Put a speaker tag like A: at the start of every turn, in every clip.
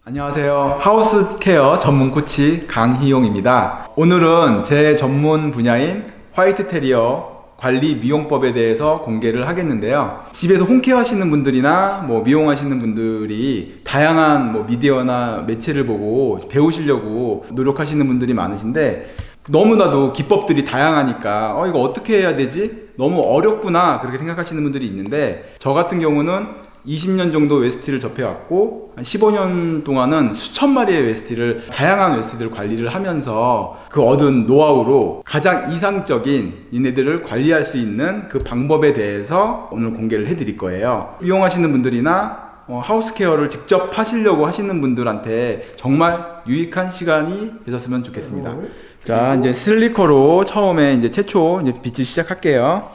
A: 안녕하세요. 하우스케어 전문 코치 강희용입니다. 오늘은 제 전문 분야인 화이트 테리어 관리 미용법에 대해서 공개를 하겠는데요. 집에서 홈케어 하시는 분들이나 미용하시는 분들이 다양한 미디어나 매체를 보고 배우시려고 노력하시는 분들이 많으신데, 너무나도 기법들이 다양하니까 이거 어떻게 해야 되지? 너무 어렵구나 그렇게 생각하시는 분들이 있는데, 저 같은 경우는 20년 정도 웨스티를 접해왔고 한 15년 동안은 수천 마리의 웨스티를, 다양한 웨스티들을 관리를 하면서 그 얻은 노하우로 가장 이상적인 얘네들을 관리할 수 있는 그 방법에 대해서 오늘 공개를 해드릴 거예요. 미용하시는 분들이나 하우스케어를 직접 하시려고 하시는 분들한테 정말 유익한 시간이 되셨으면 좋겠습니다. 자, 이제 슬리커로 처음에 이제 최초 이제 빗질 시작할게요.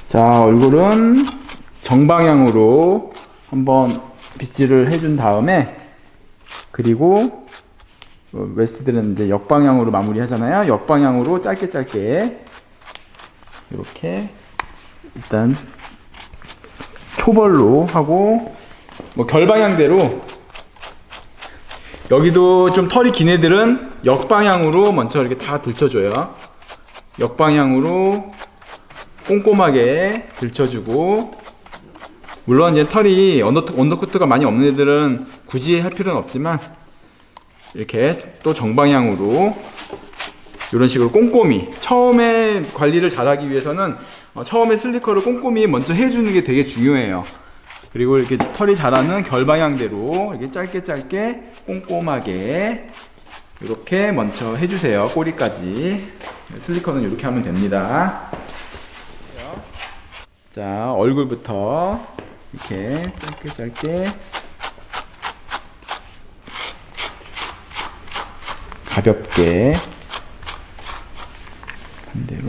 A: 자, 얼굴은 정방향으로 한번 빗질을 해준 다음에, 그리고 웨스트들은 이제 역방향으로 마무리 하잖아요. 역방향으로 짧게 이렇게 일단 초벌로 하고, 결방향대로 여기도 좀 털이 긴 애들은 역방향으로 먼저 이렇게 다 들쳐줘요. 역방향으로 꼼꼼하게 들쳐주고, 물론 이제 털이 언더커트가 많이 없는 애들은 굳이 할 필요는 없지만, 이렇게 또 정방향으로 이런 식으로 꼼꼼히, 처음에 관리를 잘하기 위해서는 처음에 슬리커를 꼼꼼히 먼저 해주는 게 되게 중요해요. 그리고 이렇게 털이 자라는 결방향대로 이렇게 짧게 꼼꼼하게 이렇게 먼저 해주세요. 꼬리까지. 슬리커는 이렇게 하면 됩니다. 자, 얼굴부터 이렇게 짧게 가볍게 반대로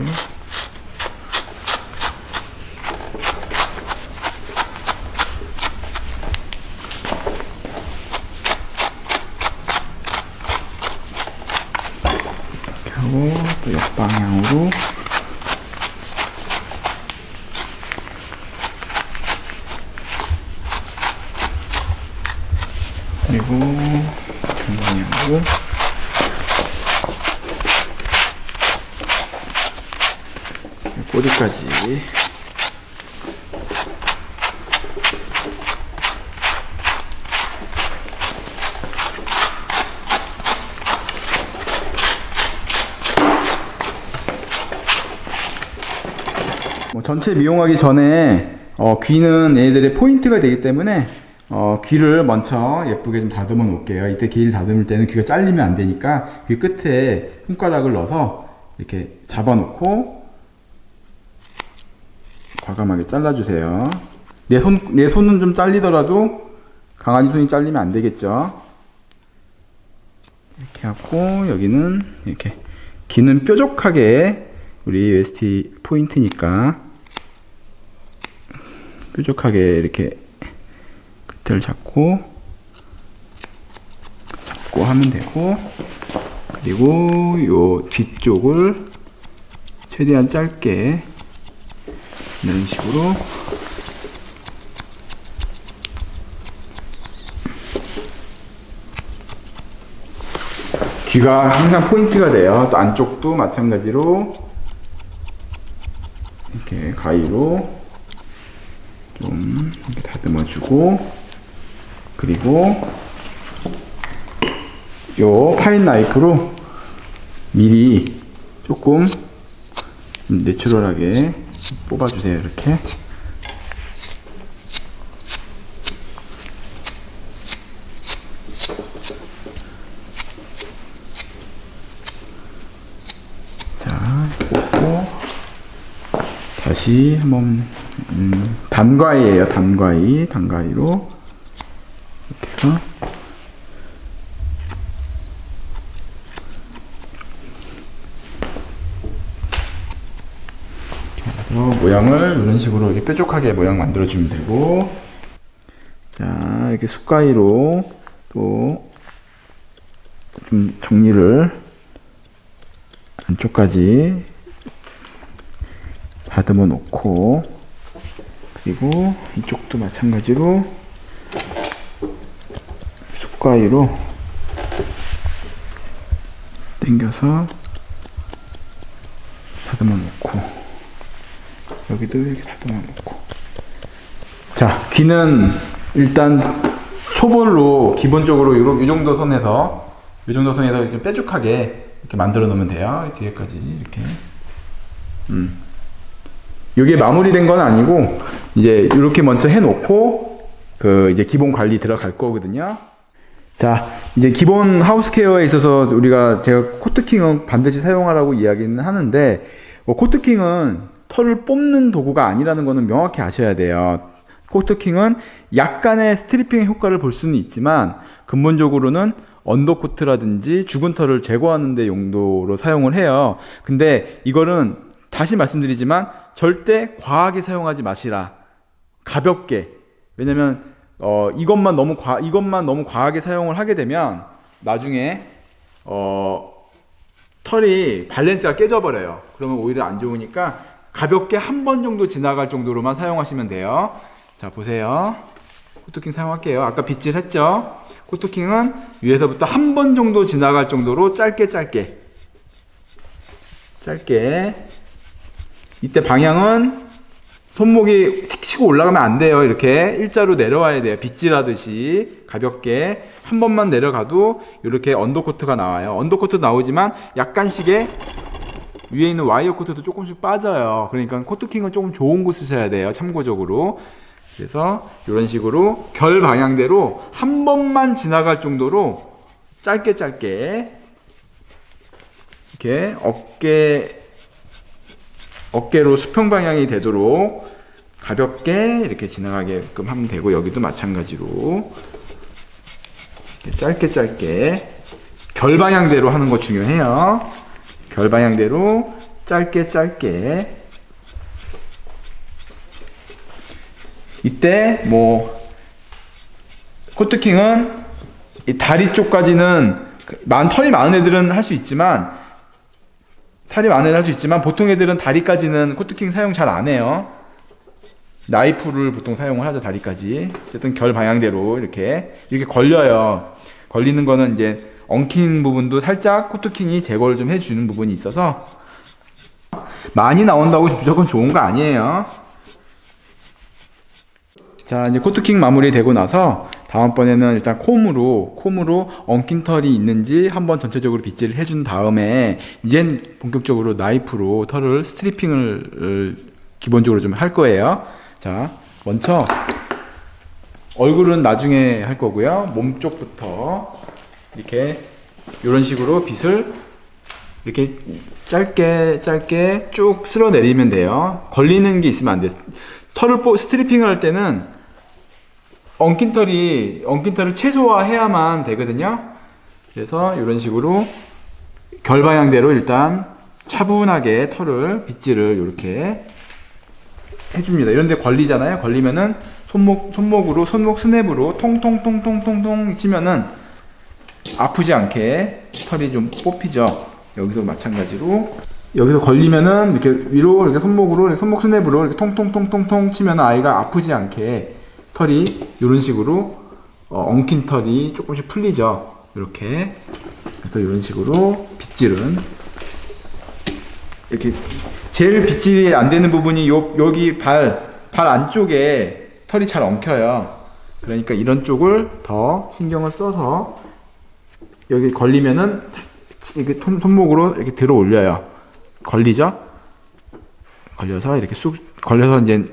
A: 이렇게 하고, 또 역방향으로 그리고 정방향으로 꼬리까지. 전체 미용하기 전에 귀는 얘네들의 포인트가 되기 때문에 귀를 먼저 예쁘게 좀 다듬어 놓을게요. 이때 귀를 다듬을 때는 귀가 잘리면 안 되니까 귀 끝에 손가락을 넣어서 이렇게 잡아 놓고 과감하게 잘라주세요. 내 손은 좀 잘리더라도 강아지 손이 잘리면 안 되겠죠. 이렇게 하고, 여기는 이렇게 귀는 뾰족하게, 우리 웨스티 포인트니까 뾰족하게 이렇게 끝을 잡고 하면 되고, 그리고 요 뒤쪽을 최대한 짧게 이런 식으로 귀가 항상 포인트가 돼요. 또 안쪽도 마찬가지로 이렇게 가위로 좀 이렇게 다듬어 주고, 그리고 요 파인 나이프로 미리 조금 내추럴하게 뽑아주세요. 이렇게. 자, 뽑고 다시 한번 단과이에요. 단과이로 이렇게 해서 모양을 이런 식으로 이렇게 뾰족하게 모양 만들어주면 되고, 자, 이렇게 숟가위로 또 좀 정리를 안쪽까지 다듬어 놓고, 그리고 이쪽도 마찬가지로 숟가위로 당겨서 다듬어 놓고, 여기도 이렇게 다듬어 놓고. 자, 귀는 일단 초벌로 기본적으로 이 정도 선에서 이렇게 뾰족하게 이렇게 만들어 놓으면 돼요. 뒤에까지 이렇게. 이게 마무리된 건 아니고 이제 이렇게 먼저 해놓고 그 이제 기본 관리 들어갈 거거든요. 자, 이제 기본 하우스케어에 있어서 제가 코트킹은 반드시 사용하라고 이야기는 하는데, 코트킹은 털을 뽑는 도구가 아니라는 거는 명확히 아셔야 돼요. 코트킹은 약간의 스트리핑 효과를 볼 수는 있지만 근본적으로는 언더코트라든지 죽은 털을 제거하는 데 용도로 사용을 해요. 근데 이거는 다시 말씀드리지만 절대 과하게 사용하지 마시라. 가볍게. 왜냐면 이것만 너무 과하게 사용을 하게 되면 나중에 털이 밸런스가 깨져버려요. 그러면 오히려 안 좋으니까 가볍게 한 번 정도 지나갈 정도로만 사용하시면 돼요. 자, 보세요. 코트킹 사용할게요. 아까 빗질 했죠? 코트킹은 위에서부터 한 번 정도 지나갈 정도로 짧게. 이때 방향은 손목이 틱 치고 올라가면 안 돼요. 이렇게 일자로 내려와야 돼요. 빗질하듯이 가볍게 한 번만 내려가도 이렇게 언더코트가 나와요. 언더코트 나오지만 약간씩의 위에 있는 와이어 코트도 조금씩 빠져요. 그러니까 코트킹은 조금 좋은 거 쓰셔야 돼요. 참고적으로. 그래서 이런 식으로 결 방향대로 한 번만 지나갈 정도로 짧게 이렇게 어깨로 수평 방향이 되도록 가볍게 이렇게 지나가게끔 하면 되고, 여기도 마찬가지로 이렇게 짧게 결 방향대로 하는 거 중요해요. 결 방향대로 짧게. 이때 코트킹은 이 다리 쪽까지는 털이 많은 애들은 할 수 있지만 보통 애들은 다리까지는 코트킹 사용 잘 안 해요. 나이프를 보통 사용을 하죠. 다리까지. 어쨌든 결 방향대로 이렇게 걸려요. 걸리는 거는 이제 엉킨 부분도 살짝 코트킹이 제거를 좀 해주는 부분이 있어서, 많이 나온다고 무조건 좋은 거 아니에요. 자, 이제 코트킹 마무리 되고 나서 다음번에는 일단 콤으로 엉킨 털이 있는지 한번 전체적으로 빗질을 해준 다음에 이젠 본격적으로 나이프로 털을 스트리핑을 기본적으로 좀 할 거예요. 자, 먼저 얼굴은 나중에 할 거고요. 몸 쪽부터 이렇게 이런 식으로 빗을 이렇게 짧게 쭉 쓸어 내리면 돼요. 걸리는 게 있으면 안 돼요. 스트리핑을 할 때는 엉킨 털을 최소화해야만 되거든요. 그래서 이런 식으로 결 방향대로 일단 차분하게 빗질을 이렇게 해줍니다. 이런데 걸리잖아요. 걸리면은 손목 스냅으로 통통통통통통 치면은 아프지 않게 털이 좀 뽑히죠. 여기서 마찬가지로 여기서 걸리면은 이렇게 위로 이렇게 손목 스냅으로 이렇게 통통통통통 치면은 아이가 아프지 않게 털이 이런 식으로 엉킨 털이 조금씩 풀리죠. 이렇게. 그래서 이런 식으로 빗질은 이렇게 제일 빗질이 안 되는 부분이 여기 발 안쪽에 털이 잘 엉켜요. 그러니까 이런 쪽을 더 신경을 써서 여기 걸리면은 이렇게 손목으로 이렇게 들어 올려요. 걸리죠? 걸려서 이렇게 걸려서 이제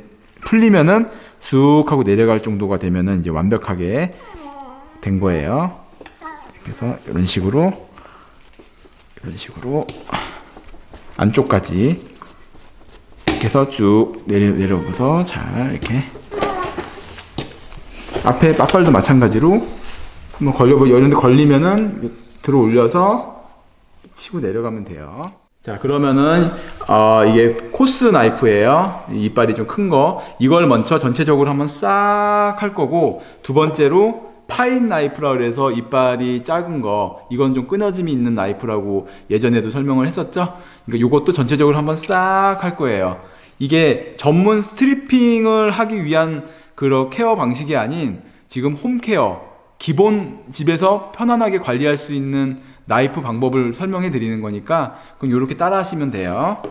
A: 풀리면은 쑥 하고 내려갈 정도가 되면은 이제 완벽하게 된 거예요. 그래서 이런 식으로 안쪽까지 이렇게 해서 쭉 내려오고서 잘 이렇게 앞발도 마찬가지로 한번 이런 데 걸리면은 들어 올려서 치고 내려가면 돼요. 자, 그러면은 이게 코스 나이프예요. 이빨이 좀 큰 거. 이걸 먼저 전체적으로 한번 싹 할 거고, 두 번째로 파인 나이프라 그래서 이빨이 작은 거, 이건 좀 끊어짐이 있는 나이프라고 예전에도 설명을 했었죠. 그러니까 이것도 전체적으로 한번 싹 할 거예요. 이게 전문 스트리핑을 하기 위한 그런 케어 방식이 아닌 지금 홈케어, 기본 집에서 편안하게 관리할 수 있는 나이프 방법을 설명해 드리는 거니까 그럼 이렇게 따라 하시면 돼요.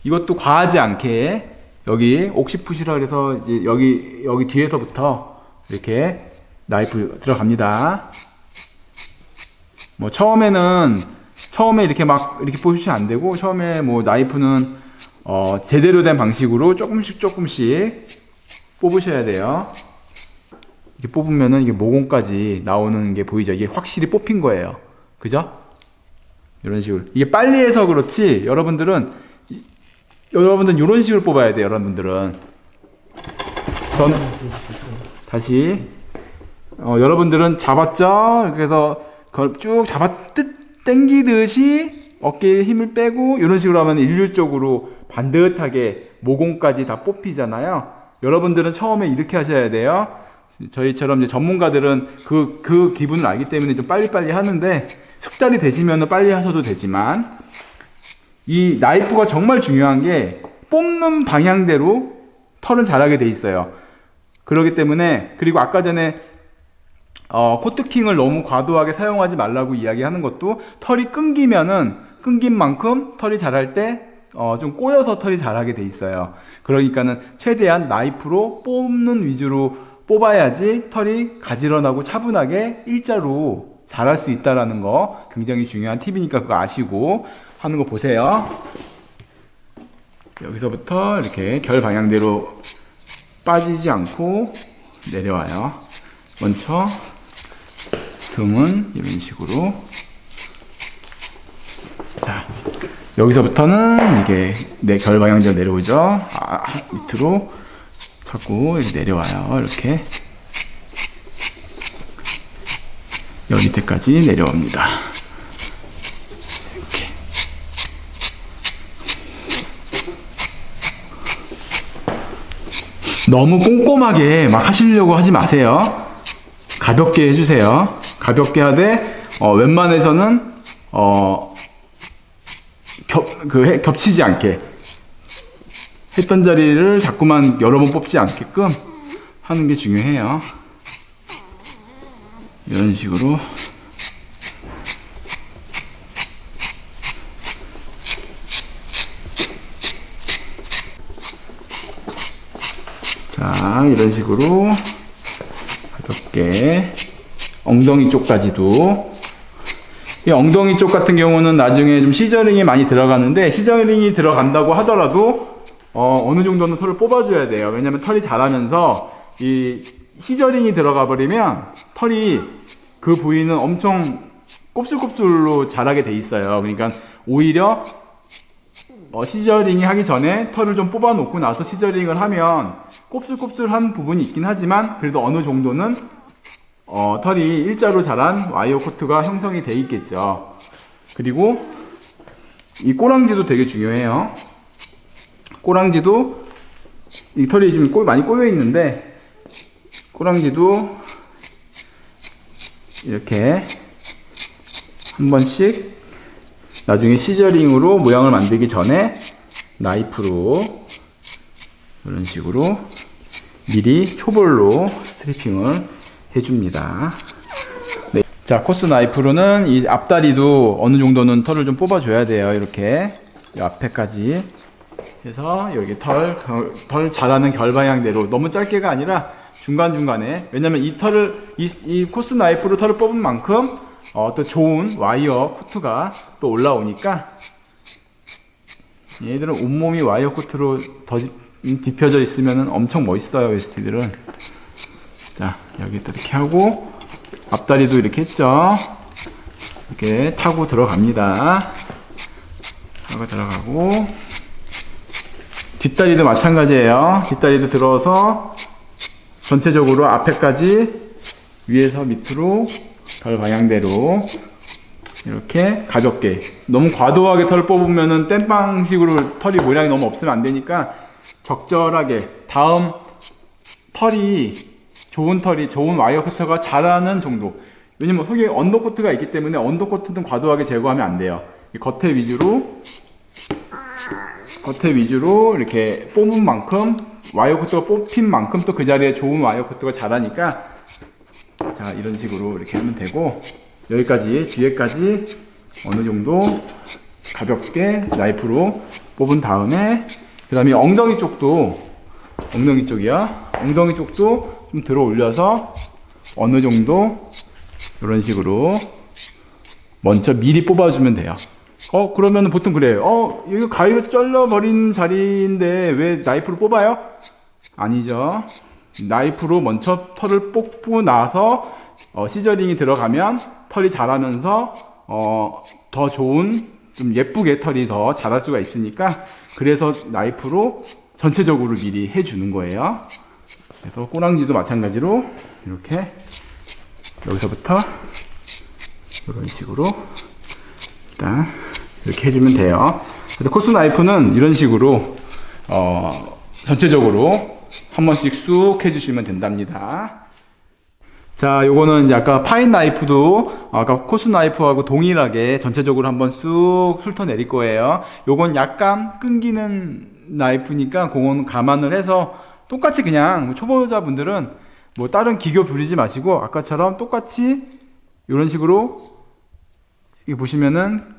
A: 이것도 과하지 않게 여기 옥시풋이라 그래서 이제 여기 뒤에서부터 이렇게 나이프 들어갑니다. 뭐 처음에 이렇게 막 이렇게 뽑으시면 안 되고, 처음에 뭐 나이프는 제대로 된 방식으로 조금씩 뽑으셔야 돼요. 이렇게 뽑으면은 이게 모공까지 나오는 게 보이죠? 이게 확실히 뽑힌 거예요. 그죠? 이런 식으로. 이게 빨리 해서 그렇지, 여러분들은 이런 식으로 뽑아야 돼요. 여러분들은. 저는 다시 여러분들은 잡았죠? 그래서 그걸 쭉 당기듯이 어깨에 힘을 빼고 이런 식으로 하면 일률적으로 반듯하게 모공까지 다 뽑히잖아요. 여러분들은 처음에 이렇게 하셔야 돼요. 저희처럼 이제 전문가들은 그 기분을 알기 때문에 좀 빨리빨리 하는데, 숙달이 되시면 빨리 하셔도 되지만, 이 나이프가 정말 중요한 게 뽑는 방향대로 털은 자라게 돼 있어요. 그렇기 때문에, 그리고 아까 전에 코트킹을 너무 과도하게 사용하지 말라고 이야기하는 것도, 털이 끊긴 만큼 털이 자랄 때 좀 꼬여서 털이 자라게 돼 있어요. 그러니까는 최대한 나이프로 뽑는 위주로 뽑아야지 털이 가지런하고 차분하게 일자로 자랄 수 있다라는 거 굉장히 중요한 팁이니까 그거 아시고 하는 거 보세요. 여기서부터 이렇게 결 방향대로 빠지지 않고 내려와요. 먼저 등은 이런 식으로. 자, 여기서부터는 이게 결 방향대로 내려오죠. 밑으로 자꾸 이렇게 내려와요. 이렇게 여기 밑에까지 내려옵니다. 이렇게. 너무 꼼꼼하게 막 하시려고 하지 마세요. 가볍게 해주세요. 가볍게 하되 웬만해서는 겹치지 않게, 했던 자리를 자꾸만 여러 번 뽑지 않게끔 하는 게 중요해요. 이런 식으로. 자, 이런 식으로 가볍게 엉덩이 쪽까지도. 이 엉덩이 쪽 같은 경우는 나중에 좀 시저링이 많이 들어가는데, 시저링이 들어간다고 하더라도 어느 정도는 털을 뽑아줘야 돼요. 왜냐면 털이 자라면서 이 시저링이 들어가 버리면 털이 그 부위는 엄청 곱슬곱슬로 자라게 돼 있어요. 그러니까 오히려 시저링이 하기 전에 털을 좀 뽑아 놓고 나서 시저링을 하면 곱슬곱슬한 부분이 있긴 하지만 그래도 어느 정도는 털이 일자로 자란 와이어 코트가 형성이 돼 있겠죠. 그리고 이 꼬랑지도 되게 중요해요. 꼬랑지도, 이 털이 지금 많이 꼬여 있는데, 꼬랑지도 이렇게 한 번씩 나중에 시저링으로 모양을 만들기 전에 나이프로 이런 식으로 미리 초벌로 스트리핑을 해줍니다. 네. 자, 코스 나이프로는 이 앞다리도 어느 정도는 털을 좀 뽑아줘야 돼요. 이렇게 이 앞에까지 해서 여기 털 자라는 결 방향대로, 너무 짧게가 아니라 중간중간에. 왜냐면 이 코스 나이프로 털을 뽑은 만큼 또 좋은 와이어 코트가 또 올라오니까, 얘들은 온몸이 와이어 코트로 뒤펴져 있으면 엄청 멋있어요, 웨스티들은. 자, 여기 또 이렇게 하고, 앞다리도 이렇게 했죠. 이렇게 타고 들어갑니다. 타고 들어가고, 뒷다리도 마찬가지예요. 뒷다리도 들어서 전체적으로 앞에까지 위에서 밑으로 결 방향대로 이렇게 가볍게. 너무 과도하게 털을 뽑으면은 땜빵식으로 털이 모양이 너무 없으면 안 되니까 적절하게, 다음 좋은 와이어 커터가 자라는 정도. 왜냐면 속에 언더코트가 있기 때문에 언더코트는 과도하게 제거하면 안 돼요. 이 겉에 위주로 겉에 위주로 이렇게 뽑은 만큼 와이어 커트가 뽑힌 만큼 또 그 자리에 좋은 와이어 커트가 자라니까 자 이런 식으로 이렇게 하면 되고 여기까지 뒤에까지 어느 정도 가볍게 나이프로 뽑은 다음에 그 다음에 엉덩이 쪽도 엉덩이 쪽도 좀 들어 올려서 어느 정도 이런 식으로 먼저 미리 뽑아주면 돼요. 그러면 보통 그래요. 이거 가위로 잘라버린 자리인데 왜 나이프로 뽑아요? 아니죠. 나이프로 먼저 털을 뽑고 나서 시저링이 들어가면 털이 자라면서 더 좋은 좀 예쁘게 털이 더 자랄 수가 있으니까 그래서 나이프로 전체적으로 미리 해주는 거예요. 그래서 꼬랑지도 마찬가지로 이렇게 여기서부터 이런 식으로 일단 이렇게 해주면 돼요. 그래서 코스 나이프는 이런 식으로 전체적으로 한 번씩 쑥 해주시면 된답니다. 자, 요거는 이제 아까 파인 나이프도 아까 코스 나이프하고 동일하게 전체적으로 한번 쑥 훑어내릴 거예요. 요건 약간 끊기는 나이프니까 그건 감안을 해서 똑같이 그냥 초보자분들은 뭐 다른 기교 부리지 마시고 아까처럼 똑같이 이런 식으로 여기 보시면은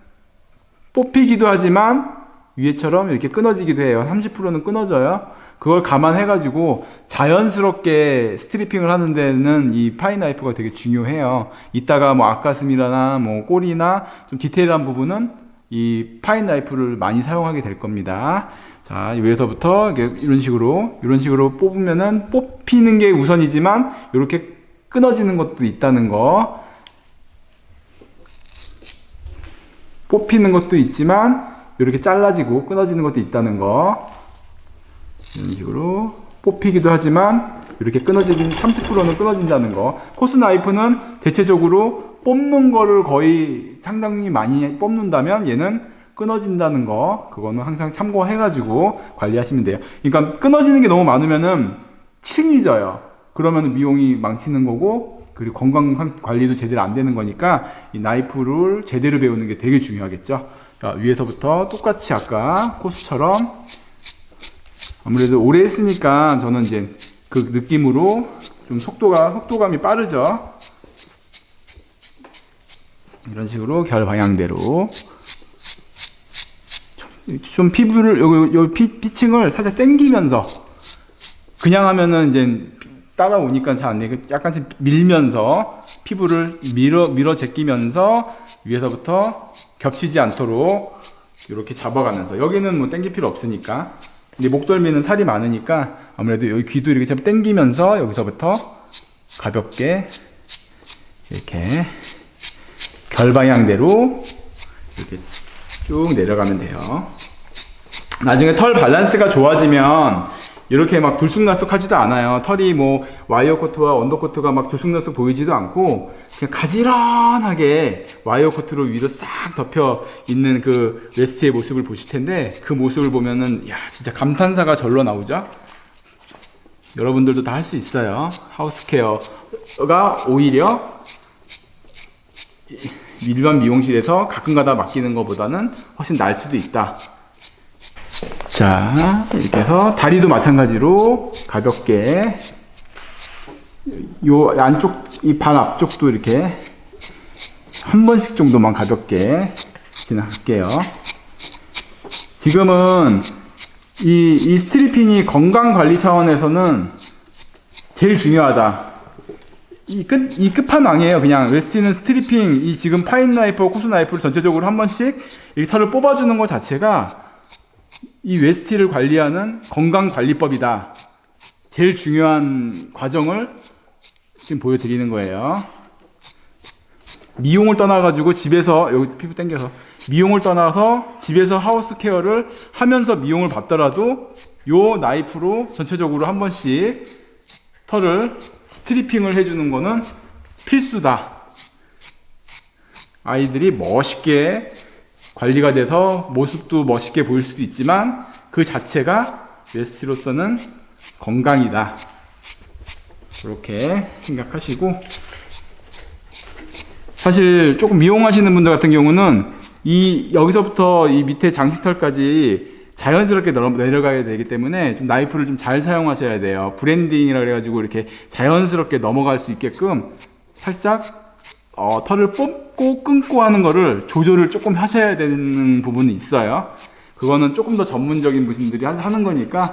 A: 뽑히기도 하지만 위에처럼 이렇게 끊어지기도 해요. 30%는 끊어져요. 그걸 감안해가지고 자연스럽게 스트리핑을 하는 데는 이 파인 나이프가 되게 중요해요. 이따가 뭐 앞가슴이나 뭐 꼬리나 좀 디테일한 부분은 이 파인 나이프를 많이 사용하게 될 겁니다. 자, 위에서부터 이런 식으로 뽑으면은 뽑히는 게 우선이지만 이렇게 끊어지는 것도 있다는 거. 뽑히는 것도 있지만 이렇게 잘라지고 끊어지는 것도 있다는 거. 이런 식으로 뽑히기도 하지만 이렇게 끊어지긴 30%는 끊어진다는 거. 코스 나이프는 대체적으로 뽑는 거를 거의 상당히 많이 뽑는다면 얘는 끊어진다는 거. 그거는 항상 참고해가지고 관리하시면 돼요. 그러니까 끊어지는 게 너무 많으면은 층이 져요. 그러면 미용이 망치는 거고 그리고 건강 관리도 제대로 안 되는 거니까 이 나이프를 제대로 배우는 게 되게 중요하겠죠. 자, 위에서부터 똑같이 아까 코스처럼 아무래도 오래 했으니까 저는 이제 그 느낌으로 좀 속도감이 빠르죠. 이런 식으로 결 방향대로 좀 피부를 요 피칭을 살짝 당기면서 그냥 하면은 이제 따라오니까 잘 안 돼. 약간씩 밀면서 피부를 밀어 제끼면서 위에서부터 겹치지 않도록 이렇게 잡아가면서 여기는 뭐 당길 필요 없으니까 근데 목덜미는 살이 많으니까 아무래도 여기 귀도 이렇게 좀 당기면서 여기서부터 가볍게 이렇게 결 방향대로 이렇게 쭉 내려가면 돼요. 나중에 털 밸런스가 좋아지면 이렇게 막 들쑥날쑥하지도 않아요. 털이 뭐 와이어 코트와 언더코트가 막 들쑥날쑥 보이지도 않고 그냥 가지런하게 와이어 코트로 위로 싹 덮여 있는 그 웨스트의 모습을 보실 텐데 그 모습을 보면은 야 진짜 감탄사가 절로 나오죠. 여러분들도 다 할 수 있어요. 하우스 케어가 오히려 일반 미용실에서 가끔가다 맡기는 것보다는 훨씬 나을 수도 있다. 자, 이렇게 해서 다리도 마찬가지로 가볍게 요 안쪽 이 반 앞쪽도 이렇게 한 번씩 정도만 가볍게 지나갈게요. 지금은 이 스트리핑이 건강 관리 차원에서는 제일 중요하다. 이 끝판왕이에요. 그냥 웨스티는 스트리핑, 이 지금 파인 나이프와 코스 나이프를 전체적으로 한 번씩 이 털을 뽑아주는 것 자체가 이 웨스티를 관리하는 건강관리법이다. 제일 중요한 과정을 지금 보여드리는 거예요. 미용을 떠나가지고 집에서, 여기 피부 당겨서, 미용을 떠나서 집에서 하우스 케어를 하면서 미용을 받더라도 요 나이프로 전체적으로 한 번씩 털을 스트리핑을 해주는 거는 필수다. 아이들이 멋있게 관리가 돼서 모습도 멋있게 보일 수도 있지만 그 자체가 웨스티로서는 건강이다. 그렇게 생각하시고 사실 조금 미용하시는 분들 같은 경우는 이 여기서부터 이 밑에 장식털까지 자연스럽게 내려가야 되기 때문에 좀 나이프를 좀 잘 사용하셔야 돼요. 브랜딩이라 그래가지고 이렇게 자연스럽게 넘어갈 수 있게끔 살짝 털을 뽑고 끊고 하는 거를 조절을 조금 하셔야 되는 부분이 있어요. 그거는 조금 더 전문적인 분들이 하는 거니까.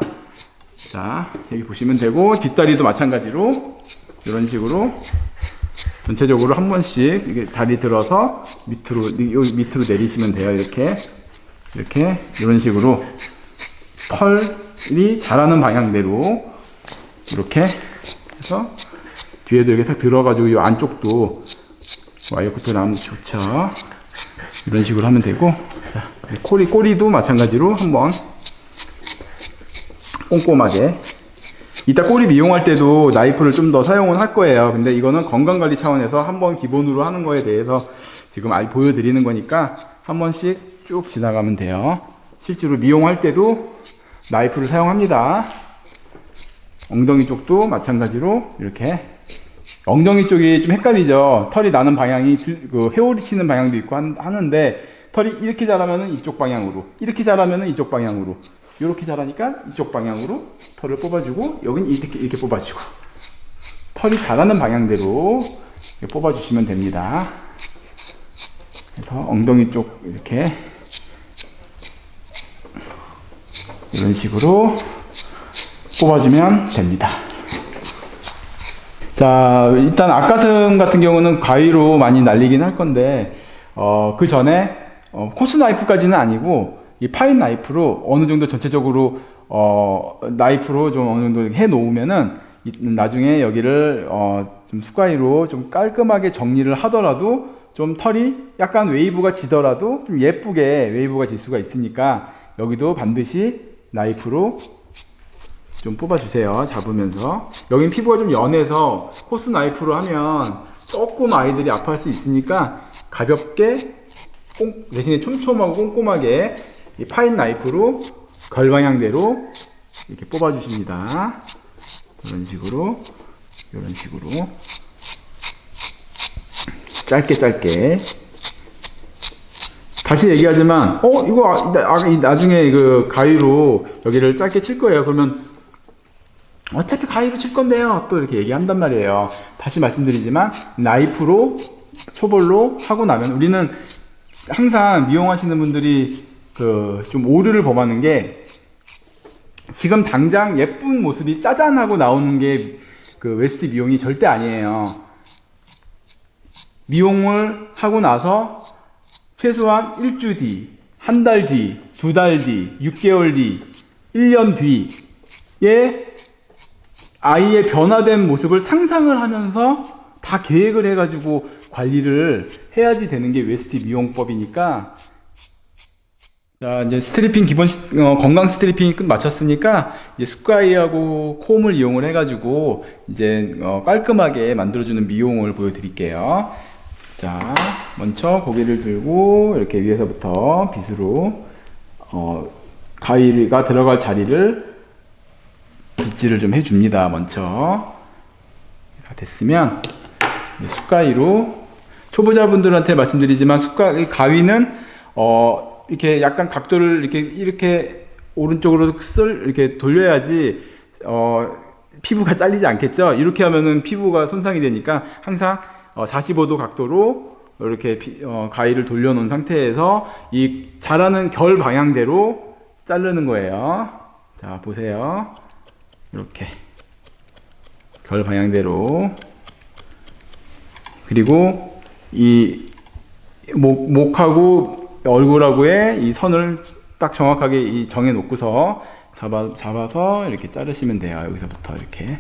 A: 자, 여기 보시면 되고, 뒷다리도 마찬가지로 이런 식으로 전체적으로 한 번씩 이렇게 다리 들어서 밑으로 내리시면 돼요. 이렇게 이런 식으로 털이 자라는 방향대로 이렇게 해서 뒤에도 이렇게 딱 들어가지고 이 안쪽도 와이어 커터 나면 좋죠. 이런 식으로 하면 되고, 자, 꼬리도 마찬가지로 한번 꼼꼼하게. 이따 꼬리 미용할 때도 나이프를 좀 더 사용을 할 거예요. 근데 이거는 건강관리 차원에서 한번 기본으로 하는 거에 대해서 지금 보여드리는 거니까 한 번씩 쭉 지나가면 돼요. 실제로 미용할 때도 나이프를 사용합니다. 엉덩이 쪽도 마찬가지로 이렇게. 엉덩이 쪽이 좀 헷갈리죠. 털이 나는 방향이 회오리 치는 방향도 있고 하는데, 털이 이렇게 자라면은 이쪽 방향으로, 이렇게 자라면은 이쪽 방향으로, 이렇게 자라니까 이쪽 방향으로 털을 뽑아주고, 여긴 이렇게 뽑아주고, 털이 자라는 방향대로 뽑아주시면 됩니다. 그래서 엉덩이 쪽 이렇게 이런 식으로 뽑아주면 됩니다. 자, 일단 앞가슴 같은 경우는 가위로 많이 날리긴 할 건데, 그 전에 코스 나이프까지는 아니고 이 파인 나이프로 어느 정도 전체적으로 나이프로 좀 어느 정도 해 놓으면은 나중에 여기를 좀 숟가위로 좀 깔끔하게 정리를 하더라도 좀 털이 약간 웨이브가 지더라도 좀 예쁘게 웨이브가 질 수가 있으니까 여기도 반드시 나이프로 좀 뽑아주세요. 잡으면서. 여긴 피부가 좀 연해서 코스 나이프로 하면 조금 아이들이 아파할 수 있으니까 가볍게 대신에 촘촘하고 꼼꼼하게 이 파인 나이프로 결 방향대로 이렇게 뽑아주십니다. 이런 식으로 짧게. 다시 얘기하지만 이거 나중에 그 가위로 여기를 짧게 칠 거예요. 그러면 어차피 가위로 칠 건데요, 또 이렇게 얘기한단 말이에요. 다시 말씀드리지만 나이프로 초벌로 하고 나면, 우리는 항상 미용하시는 분들이 좀 오류를 범하는 게, 지금 당장 예쁜 모습이 짜잔하고 나오는 게 웨스트 미용이 절대 아니에요. 미용을 하고 나서 최소한 일주 뒤, 한 달 뒤, 두 달 뒤, 6개월 뒤, 1년 뒤에 아이의 변화된 모습을 상상을 하면서 다 계획을 해가지고 관리를 해야지 되는 게 웨스트 미용법이니까. 자, 이제 스트리핑 건강 스트리핑이 끝 마쳤으니까 이제 숟가위하고 콤을 이용을 해가지고 이제 깔끔하게 만들어주는 미용을 보여드릴게요. 자, 먼저 고개를 들고 이렇게 위에서부터 빗으로 가위가 들어갈 자리를 빗질을 좀 해줍니다. 먼저 다 됐으면 숟가위로, 초보자분들한테 말씀드리지만 가위는 이렇게 약간 각도를 이렇게 오른쪽으로 이렇게 돌려야지 피부가 잘리지 않겠죠. 이렇게 하면은 피부가 손상이 되니까 항상 45도 각도로 이렇게 가위를 돌려놓은 상태에서 이 자라는 결 방향대로 자르는 거예요. 자, 보세요. 이렇게 결 방향대로. 그리고 이 목하고 얼굴하고의 이 선을 딱 정확하게 정해 놓고서 잡아서 이렇게 자르시면 돼요. 여기서부터 이렇게.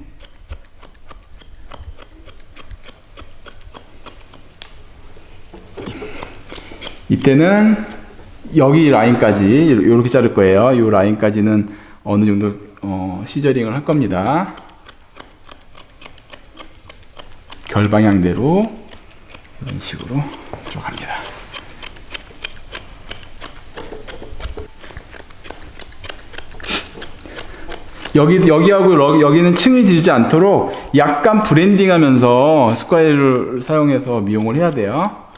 A: 이때는 여기 라인까지 이렇게 자를 거예요. 이 라인까지는 어느 정도 시저링을 할 겁니다. 결 방향대로 이런 식으로 들어갑니다. 여기하고 여기는 층이 들지 않도록 약간 브랜딩하면서 숟가위를 사용해서 미용을 해야 돼요.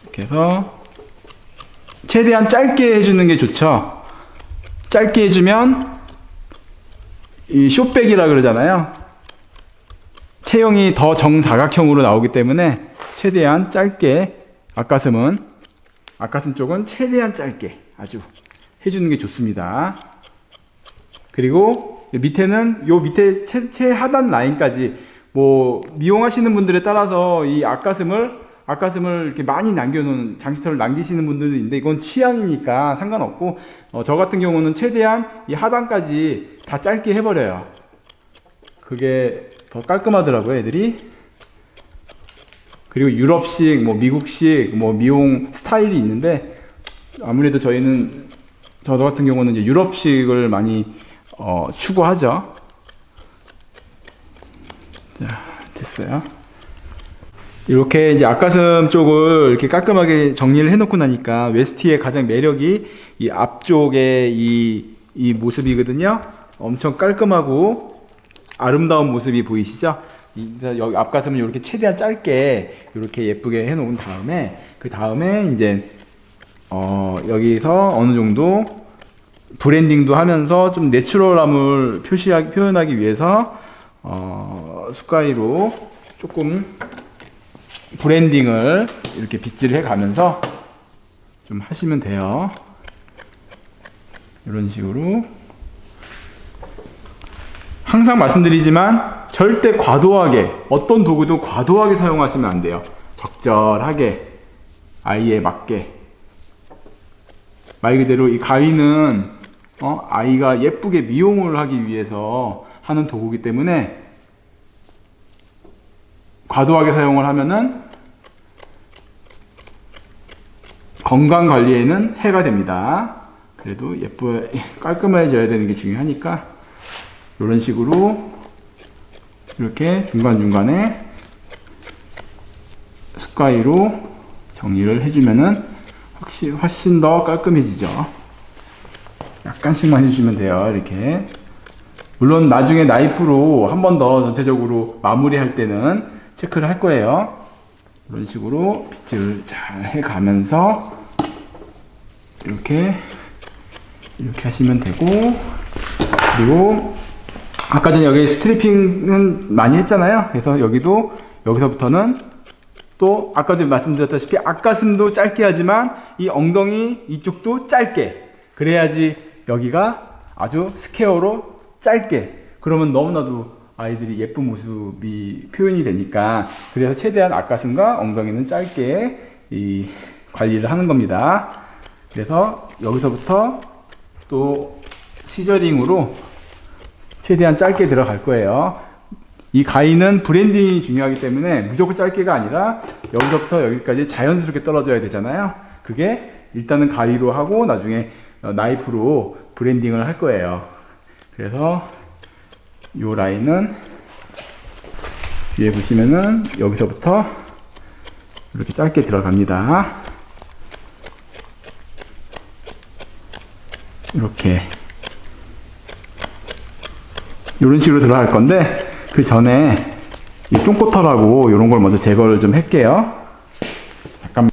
A: 이렇게 해서 최대한 짧게 해주는 게 좋죠. 짧게 해주면 이 숏백이라 그러잖아요. 체형이 더 정사각형으로 나오기 때문에 최대한 짧게 앞가슴 쪽은 최대한 짧게 아주 해주는 게 좋습니다. 그리고 밑에는 요 밑에 최하단 라인까지 뭐 미용하시는 분들에 따라서 이 앞가슴을 이렇게 많이 남겨놓은 장시털을 남기시는 분들도 있는데 이건 취향이니까 상관없고 저 같은 경우는 최대한 이 하단까지 다 짧게 해버려요. 그게 더 깔끔하더라고요, 애들이. 그리고 유럽식, 뭐 미국식, 뭐 미용 스타일이 있는데 아무래도 저 같은 경우는 이제 유럽식을 많이 추구하죠. 자, 됐어요. 이렇게 이제 앞가슴 쪽을 이렇게 깔끔하게 정리를 해놓고 나니까 웨스티의 가장 매력이 이 앞쪽의 이 모습이거든요. 엄청 깔끔하고 아름다운 모습이 보이시죠? 여기 앞가슴을 이렇게 최대한 짧게 이렇게 예쁘게 해놓은 다음에 그 다음에 이제 여기서 어느 정도 브랜딩도 하면서 좀 내추럴함을 표현하기 위해서 숟가위로 조금 브랜딩을 이렇게 빗질을 해 가면서 좀 하시면 돼요. 이런 식으로. 항상 말씀드리지만 절대 과도하게, 어떤 도구도 과도하게 사용하시면 안 돼요. 적절하게, 아이에 맞게. 말 그대로 이 가위는 아이가 예쁘게 미용을 하기 위해서 하는 도구이기 때문에 과도하게 사용을 하면은 건강 관리에는 해가 됩니다. 그래도 깔끔해져야 되는 게 중요하니까 이런 식으로 이렇게 중간중간에 숟가위로 정리를 해주면은 훨씬 더 깔끔해지죠. 약간씩만 해주시면 돼요. 이렇게. 물론 나중에 나이프로 한 번 더 전체적으로 마무리할 때는 체크를 할 거예요. 이런 식으로 빗질을 잘 해가면서 이렇게 하시면 되고, 그리고 아까 전에 여기 스트리핑은 많이 했잖아요. 그래서 여기서부터는 또 아까 전에 말씀드렸다시피 앞가슴도 짧게 하지만 이 엉덩이 이쪽도 짧게, 그래야지 여기가 아주 스퀘어로 짧게, 그러면 너무나도 아이들이 예쁜 모습이 표현이 되니까, 그래서 최대한 앞가슴과 엉덩이는 짧게 이 관리를 하는 겁니다. 그래서 여기서부터 또 시저링으로 최대한 짧게 들어갈 거예요. 이 가위는 브랜딩이 중요하기 때문에 무조건 짧게가 아니라 여기서부터 여기까지 자연스럽게 떨어져야 되잖아요. 그게 일단은 가위로 하고 나중에 나이프로 브랜딩을 할 거예요. 그래서 이 라인은 뒤에 보시면은 여기서부터 이렇게 짧게 들어갑니다. 이렇게 이런 식으로 들어갈 건데, 그 전에 이 똥코털하고 이런 걸 먼저 제거를 좀 할게요. 잠깐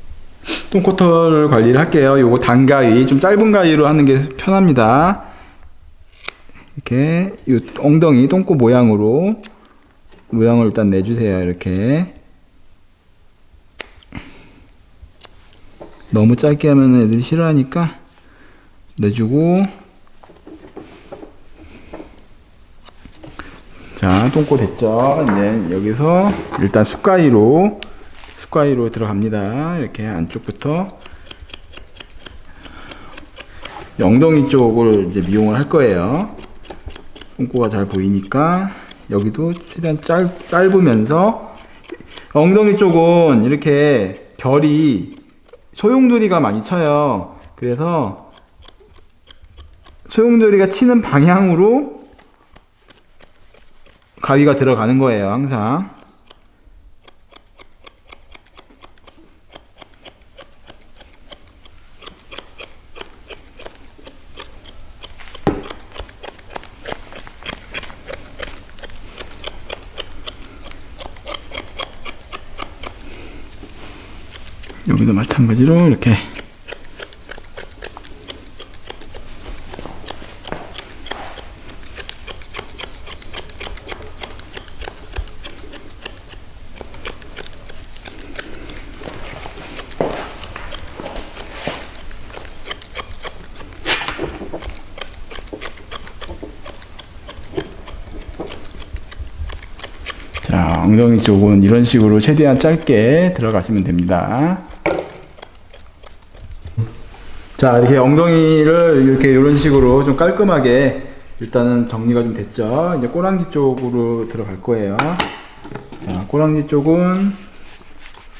A: 똥코털 관리를 할게요. 요거 단가위, 좀 짧은 가위로 하는 게 편합니다. 이렇게 이 엉덩이 똥꼬 모양을 일단 내주세요. 이렇게. 너무 짧게 하면 애들이 싫어하니까 내주고, 자, 똥꼬 됐죠? 이제 여기서 일단 숟가위로 들어갑니다. 이렇게 안쪽부터 엉덩이 쪽을 이제 미용을 할 거예요. 똥꼬가 잘 보이니까 여기도 최대한 짧으면서, 엉덩이 쪽은 이렇게 결이 소용돌이가 많이 쳐요. 그래서 소용돌이가 치는 방향으로 가위가 들어가는 거예요, 항상. 여기도 마찬가지로 이렇게 엉덩이 쪽은 이런 식으로 최대한 짧게 들어가시면 됩니다. 자, 이렇게 엉덩이를 이렇게 이런 식으로 좀 깔끔하게 일단은 정리가 좀 됐죠. 이제 꼬랑지 쪽으로 들어갈 거예요. 자, 꼬랑지 쪽은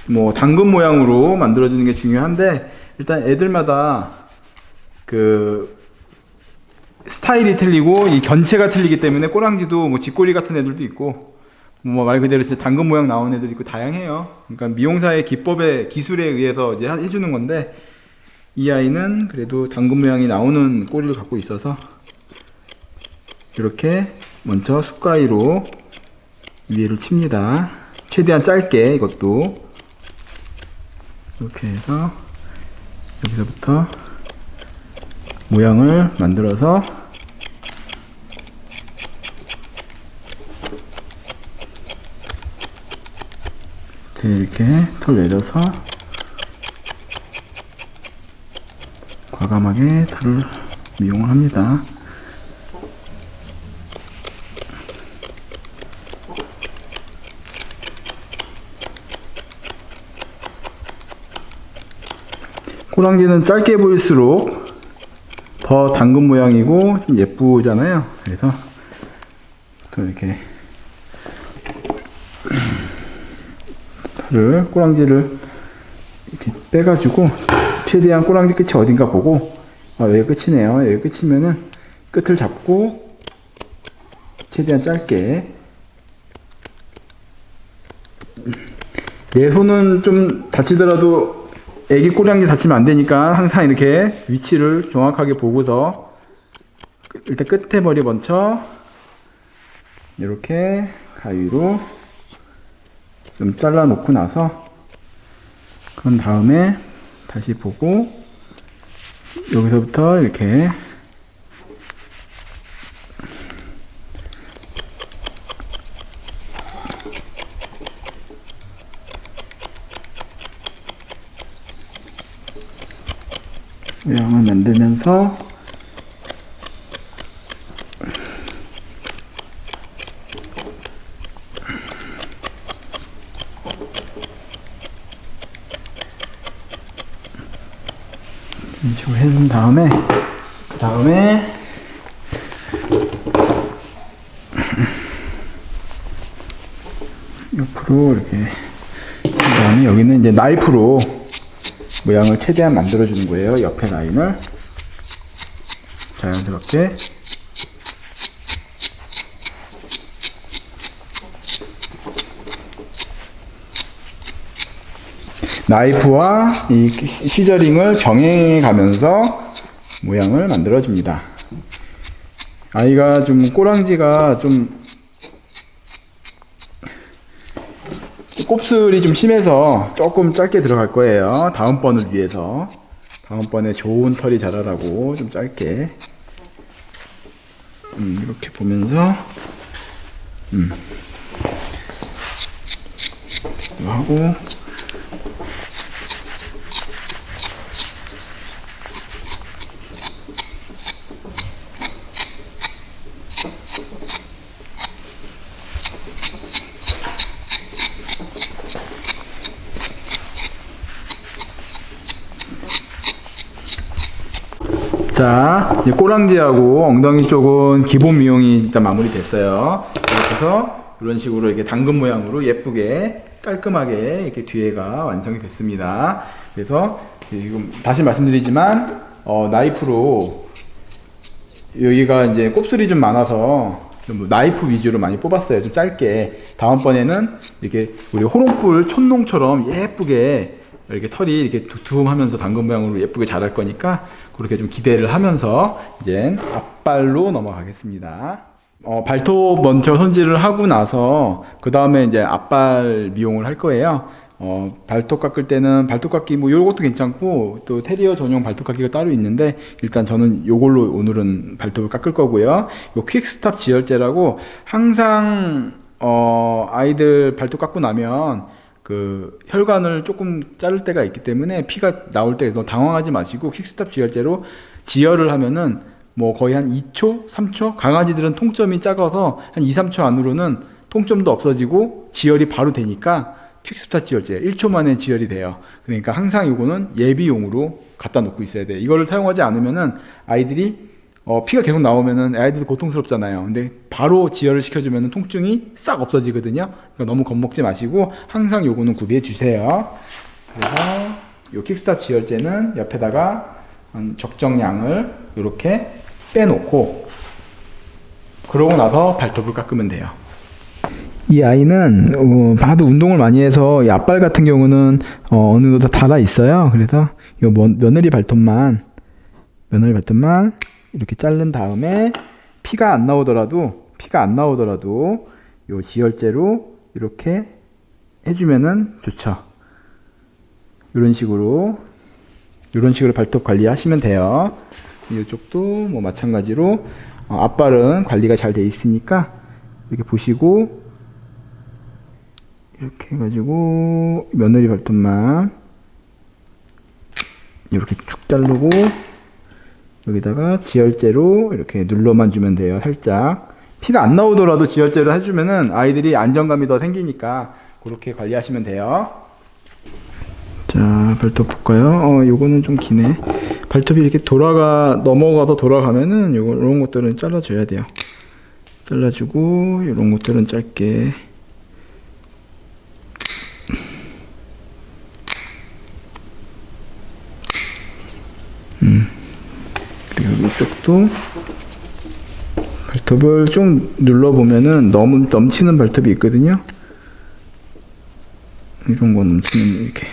A: 뭐 당근 모양으로 만들어주는 게 중요한데, 일단 애들마다 그 스타일이 틀리고 이 견체가 틀리기 때문에 꼬랑지도 뭐 쥐꼬리 같은 애들도 있고 뭐 말 그대로 진짜 당근 모양 나온 애들 있고 다양해요. 그러니까 미용사의 기법에 기술에 의해서 이제 해주는 건데, 이 아이는 그래도 당근 모양이 나오는 꼬리를 갖고 있어서 이렇게 먼저 숟가위로 위에를 칩니다. 최대한 짧게 이것도 이렇게 해서 여기서부터 모양을 만들어서 이렇게 털 내려서 과감하게 털을 미용을 합니다. 꼬랑지는 짧게 보일수록 더 당근 모양이고 좀 예쁘잖아요. 그래서 또 이렇게 털을, 꼬랑지를 이렇게 빼가지고 최대한 꼬랑지 끝이 어딘가 보고, 여기 끝이네요. 여기 끝이면은 끝을 잡고 최대한 짧게. 내 손은 좀 다치더라도 애기 꼬랑지 다치면 안 되니까 항상 이렇게 위치를 정확하게 보고서 일단 끝에 머리 먼저 이렇게 가위로 좀 잘라 놓고 나서, 그런 다음에 다시 보고 여기서부터 이렇게 모양을 만들면서 이런 식으로 해준 다음에, 그 다음에 옆으로 이렇게 그 다음에 여기는 이제 나이프로 모양을 최대한 만들어 주는 거예요. 옆에 라인을 자연스럽게. 나이프와 이 시저링을 병행해 가면서 모양을 만들어 줍니다. 아이가 좀 꼬랑지가 좀 곱슬이 좀 심해서 조금 짧게 들어갈 거예요. 다음번을 위해서. 다음번에 좋은 털이 자라라고 좀 짧게. 이렇게 보면서 하고, 자, 이제 꼬랑지하고 엉덩이 쪽은 기본 미용이 일단 마무리 됐어요. 그래서 이런 식으로 이렇게 당근 모양으로 예쁘게 깔끔하게 이렇게 뒤에가 완성이 됐습니다. 그래서 지금 다시 말씀드리지만 나이프로 여기가 이제 곱슬이 좀 많아서 좀 나이프 위주로 많이 뽑았어요. 좀 짧게. 다음번에는 이렇게 우리 호롱불 촌농처럼 예쁘게 이렇게 털이 이렇게 두툼하면서 당근 모양으로 예쁘게 자랄 거니까 그렇게 좀 기대를 하면서 이제 앞발로 넘어가겠습니다. 발톱 먼저 손질을 하고 나서 그 다음에 이제 앞발 미용을 할 거예요. 발톱 깎을 때는 발톱 깎기 뭐 요것도 괜찮고 또 테리어 전용 발톱 깎기가 따로 있는데, 일단 저는 요걸로 오늘은 발톱을 깎을 거고요. 요 퀵스탑 지혈제라고 항상 아이들 발톱 깎고 나면 그 혈관을 조금 자를 때가 있기 때문에 피가 나올 때 너무 당황하지 마시고 퀵스탑 지혈제로 지혈을 하면은 뭐 거의 한 2초, 3초, 강아지들은 통점이 작아서 한 2, 3초 안으로는 통점도 없어지고 지혈이 바로 되니까 퀵스타 지혈제 1초 만에 지혈이 돼요. 그러니까 항상 이거는 예비용으로 갖다 놓고 있어야 돼요. 이거를 사용하지 않으면은 아이들이 피가 계속 나오면은 아이들도 고통스럽잖아요. 근데 바로 지혈을 시켜주면은 통증이 싹 없어지거든요. 그러니까 너무 겁먹지 마시고 항상 요거는 구비해 주세요. 그래서 요 킥스탑 지혈제는 옆에다가 적정량을 이렇게 빼놓고 그러고 나서 발톱을 깎으면 돼요. 이 아이는 하도 운동을 많이 해서 이 앞발 같은 경우는 어느 정도 다 닳아 있어요. 그래서 이 며느리 발톱만 이렇게 자른 다음에 피가 안 나오더라도 요 지혈제로 이렇게 해주면은 좋죠. 이런 식으로 발톱 관리하시면 돼요. 이쪽도 뭐 마찬가지로 앞발은 관리가 잘 돼 있으니까 이렇게 보시고 이렇게 해가지고 며느리 발톱만 이렇게 쭉 자르고 여기다가 지혈제로 이렇게 눌러만 주면 돼요. 살짝 피가 안 나오더라도 지혈제를 해주면은 아이들이 안정감이 더 생기니까 그렇게 관리하시면 돼요. 자, 발톱 볼까요? 요거는 좀 기네. 발톱이 이렇게 넘어가서 돌아가면은 요런 것들은 잘라줘야 돼요. 잘라주고 요런 것들은 짧게. 그리고 이쪽도 발톱을 쭉 눌러보면은 너무 넘치는 발톱이 있거든요. 이런 거 넘치는 이렇게.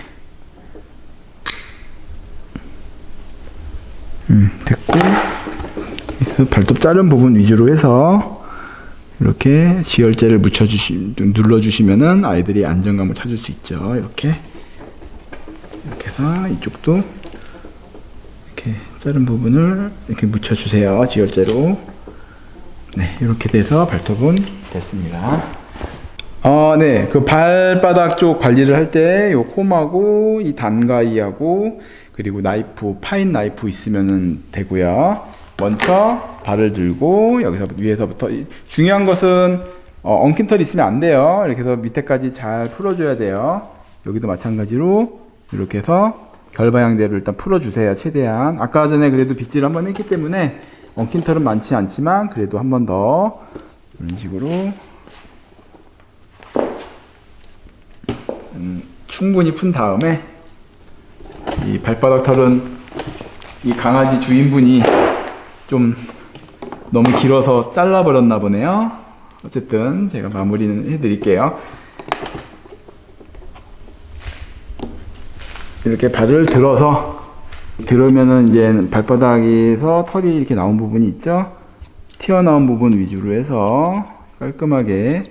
A: 됐고, 그래서 발톱 자른 부분 위주로 해서 이렇게 지혈제를 눌러주시면은 아이들이 안정감을 찾을 수 있죠. 이렇게 해서 이쪽도 이렇게 자른 부분을 이렇게 묻혀주세요. 지혈제로. 네, 이렇게 돼서 발톱은 됐습니다. 네, 그 발바닥 쪽 관리를 할 때 요 콤하고 이 단가위하고 그리고 나이프, 파인 나이프 있으면 되고요. 먼저 발을 들고 여기서 위에서부터 중요한 것은 엉킨 털이 있으면 안 돼요. 이렇게 해서 밑에까지 잘 풀어줘야 돼요. 여기도 마찬가지로 이렇게 해서 결방향대로 일단 풀어주세요. 최대한. 아까 전에 그래도 빗질 한번 했기 때문에 엉킨 털은 많지 않지만 그래도 한 번 더 이런 식으로 충분히 푼 다음에 이 발바닥 털은 이 강아지 주인분이 좀 너무 길어서 잘라버렸나 보네요. 어쨌든 제가 마무리는 해드릴게요. 이렇게 발을 들으면은 이제 발바닥에서 털이 이렇게 나온 부분이 있죠. 튀어나온 부분 위주로 해서 깔끔하게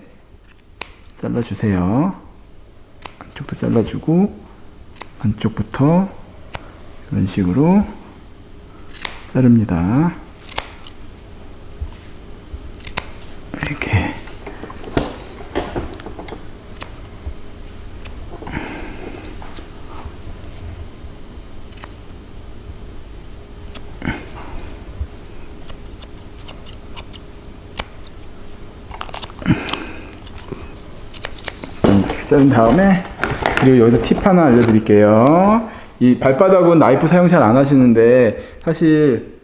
A: 잘라주세요. 안쪽도 잘라주고 안쪽부터 이런 식으로 자릅니다. 이렇게 자른 다음에 그리고 여기서 팁 하나 알려드릴게요. 이 발바닥은 나이프 사용 잘 안 하시는데 사실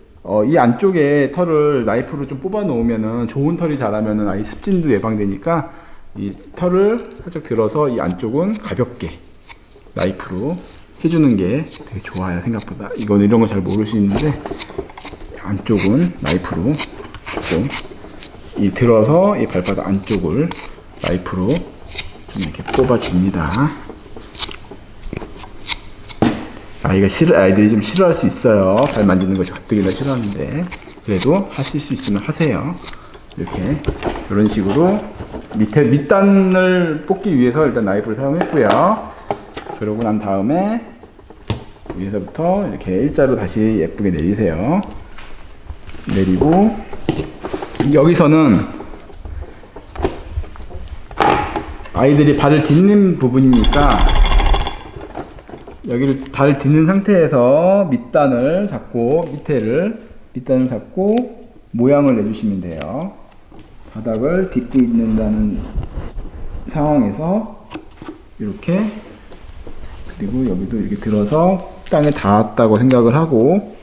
A: 이 안쪽에 털을 나이프로 좀 뽑아 놓으면은 좋은 털이 자라면은 아이 습진도 예방되니까 이 털을 살짝 들어서 이 안쪽은 가볍게 나이프로 해주는 게 되게 좋아요. 생각보다 이건 이런 거 잘 모르시는데 안쪽은 나이프로 조금 들어서 이 발바닥 안쪽을 나이프로 좀 이렇게 뽑아줍니다. 아이들이 좀 싫어할 수 있어요. 발 만지는 거 가뜩이나 싫어하는데 그래도 하실 수 있으면 하세요. 이렇게 이런 식으로 밑단을 뽑기 위해서 일단 나이프를 사용했고요. 그러고 난 다음에 위에서부터 이렇게 일자로 다시 예쁘게 내리세요. 내리고 여기서는 아이들이 발을 딛는 부분이니까 여기를 발을 딛는 상태에서 밑단을 잡고 밑단을 잡고 모양을 내주시면 돼요. 바닥을 딛고 있는다는 상황에서 이렇게, 그리고 여기도 이렇게 들어서 땅에 닿았다고 생각을 하고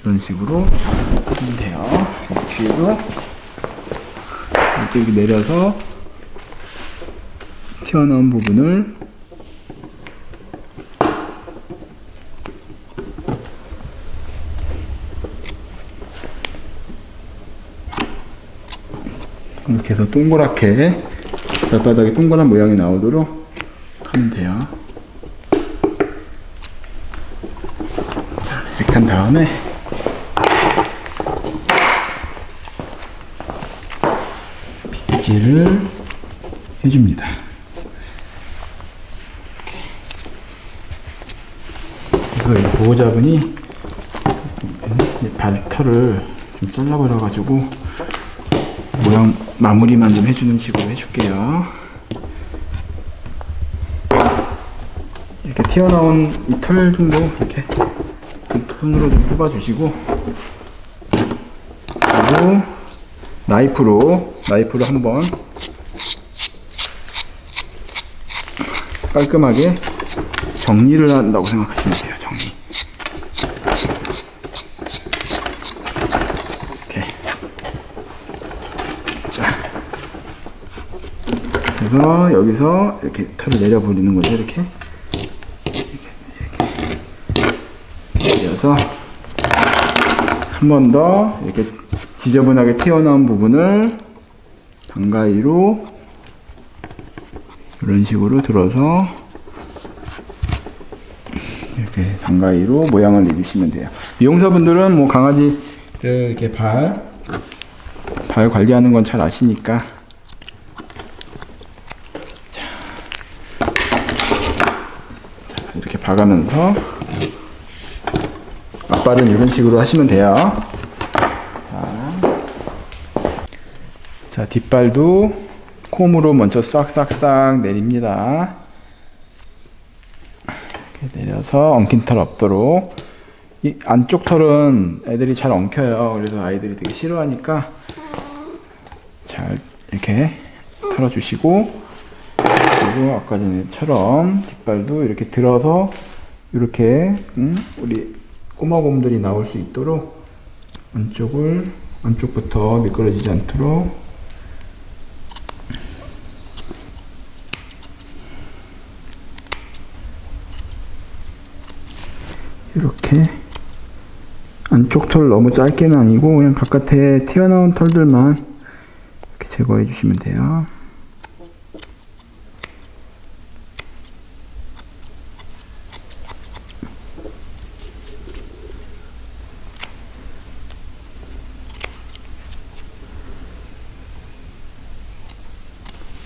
A: 이런 식으로 하면 돼요. 뒤에도 이렇게 내려서 튀어나온 부분을 이렇게 해서 동그랗게 발바닥에 동그란 모양이 나오도록 하면 돼요. 이렇게 한 다음에 빗질을 해줍니다. 그래서 이 보호자분이 발털을 좀 잘라버려가지고 모양 마무리만 좀 해주는 식으로 해줄게요. 이렇게 튀어나온 이 털 정도 이렇게 손으로 좀 뽑아주시고, 그리고 나이프로 한번 깔끔하게 정리를 한다고 생각하시면 돼요. 정리. 이렇게. 자, 그래서 여기서 이렇게 털을 내려버리는 거죠. 이렇게 내려서 한 번 더 이렇게 지저분하게 튀어나온 부분을 방가위로 이런 식으로 들어서 이렇게 방가위로 모양을 내주시면 돼요. 미용사분들은 뭐 강아지들 이렇게 발 관리하는 건 잘 아시니까. 자, 이렇게 봐가면서 앞발은 이런 식으로 하시면 돼요. 자, 뒷발도 콤으로 먼저 싹싹싹 내립니다. 이렇게 내려서 엉킨 털 없도록. 이 안쪽 털은 애들이 잘 엉켜요. 그래서 아이들이 되게 싫어하니까 잘 이렇게 털어주시고, 그리고 아까 전에처럼 뒷발도 이렇게 들어서 이렇게 우리 꼬마곰들이 나올 수 있도록 안쪽부터 미끄러지지 않도록 이렇게 안쪽 털 너무 짧게는 아니고 그냥 바깥에 튀어나온 털들만 이렇게 제거해 주시면 돼요.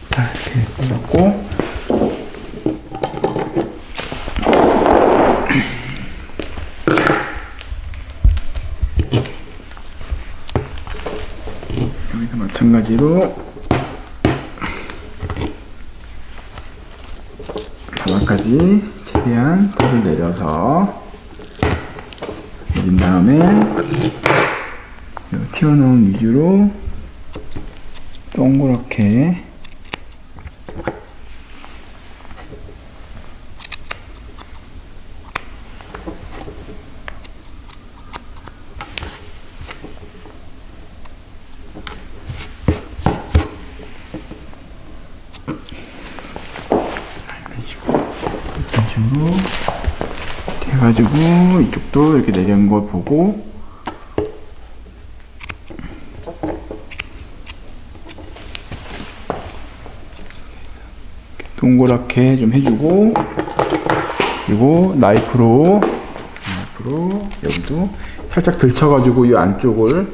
A: 자, 이렇게 잘랐고, 여기도 마찬가지로 바닥까지 최대한 털을 내려서 내린 다음에 튀어나온 위주로 동그랗게 이렇게 해가지고 이쪽도 이렇게 내린 걸 보고 동그랗게 좀 해주고, 그리고 나이프로 여기도 살짝 들쳐가지고 이 안쪽을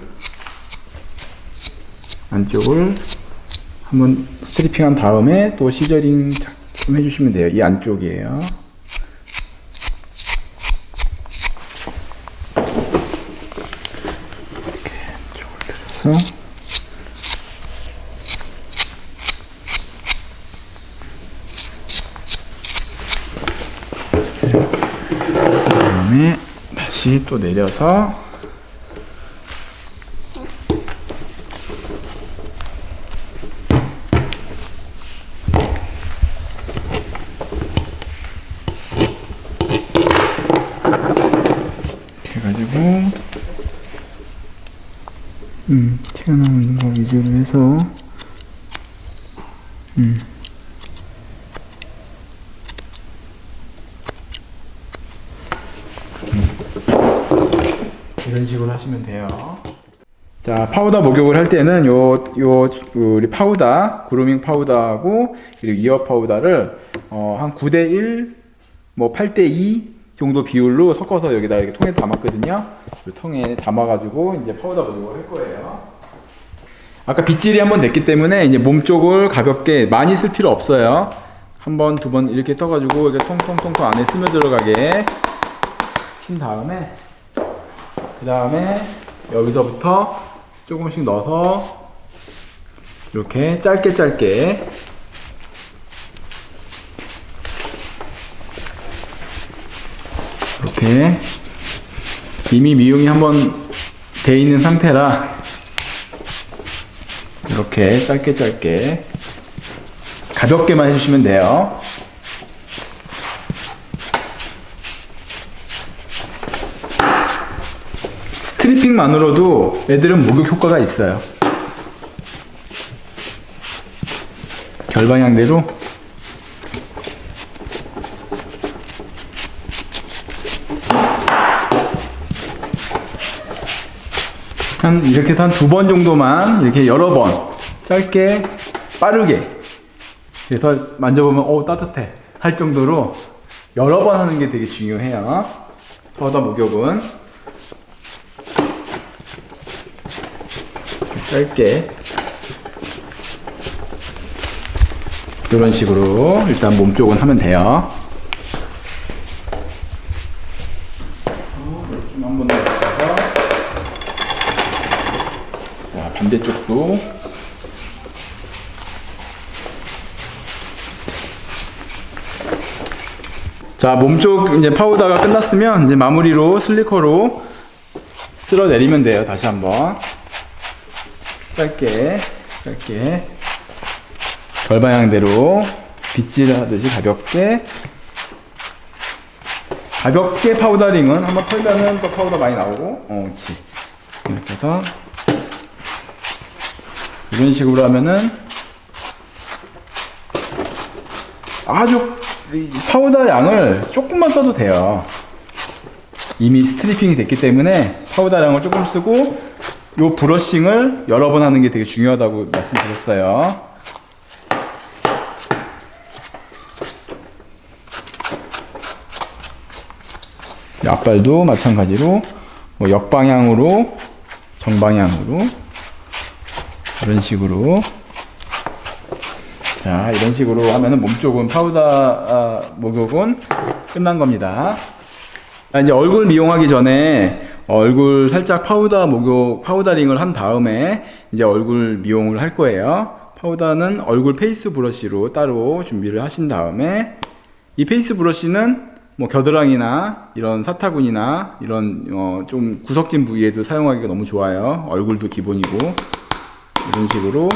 A: 한번 스트리핑한 다음에 또 시저링 좀 해주시면 돼요. 이 안쪽이에요. 이렇게 안쪽을 들어서 그 다음에 다시 또 내려서 튀어나오는 거 위주로 해서 이런 식으로 하시면 돼요. 자, 파우더 목욕을 할 때는 우리 파우더, 그루밍 파우더하고 그리고 이어 파우더를 한 9대1, 뭐 8대2 정도 비율로 섞어서 여기다 이렇게 통에 담았거든요. 그 통에 담아가지고 이제 파우더 목욕을 할 거예요. 아까 빗질이 한번 됐기 때문에 이제 몸 쪽을 가볍게 많이 쓸 필요 없어요. 한 번, 두 번 이렇게 떠가지고 이렇게 통통통통 안에 스며들어가게 친 다음에 그 다음에 여기서부터 조금씩 넣어서 이렇게 짧게 이렇게 이미 미용이 한번 돼 있는 상태라 이렇게 짧게 가볍게만 해주시면 돼요. 스트리핑만으로도 애들은 목욕 효과가 있어요. 결방향대로 이렇게 한 2번 정도만 이렇게 여러 번 짧게 빠르게 그래서 만져보면 따뜻해 할 정도로 여러 번 하는 게 되게 중요해요. 파우더 목욕은 짧게 이런 식으로 일단 몸 쪽은 하면 돼요. 좀 한번 더 해서 자, 반대쪽도 자, 몸쪽 이제 파우더가 끝났으면 이제 마무리로 슬리커로 쓸어 내리면 돼요. 다시 한번 짧게 결방향대로 빗질하듯이 가볍게 파우더링은 한번 털면은 또 파우더 많이 나오고 그렇지. 이렇게 해서 이런 식으로 하면은 아주 파우더 양을 조금만 써도 돼요. 이미 스트리핑이 됐기 때문에 파우더 양을 조금 쓰고 요 브러싱을 여러 번 하는 게 되게 중요하다고 말씀드렸어요. 앞발도 마찬가지로 뭐 역방향으로 정방향으로 이런 식으로 자, 이런 식으로 하면은 몸쪽은 파우더 목욕은 끝난 겁니다. 이제 얼굴 미용하기 전에 얼굴 살짝 파우더링을 한 다음에 이제 얼굴 미용을 할 거예요. 파우더는 얼굴 페이스 브러쉬로 따로 준비를 하신 다음에 이 페이스 브러쉬는 뭐 겨드랑이나 이런 사타구니나 이런 좀 구석진 부위에도 사용하기가 너무 좋아요. 얼굴도 기본이고 이런 식으로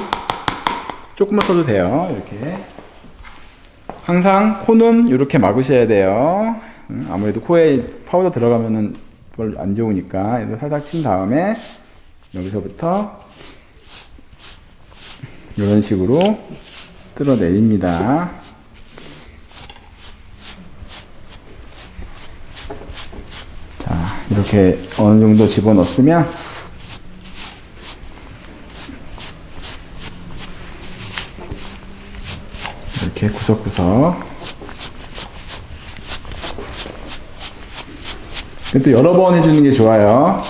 A: 조금만 써도 돼요. 이렇게 항상 코는 이렇게 막으셔야 돼요. 아무래도 코에 파우더 들어가면은 별로 안 좋으니까 이렇게 살짝 친 다음에 여기서부터 이런 식으로 쓸어 내립니다. 자, 이렇게 어느 정도 집어넣었으면 이렇게 구석구석 또 여러 번 해주는 게 좋아요.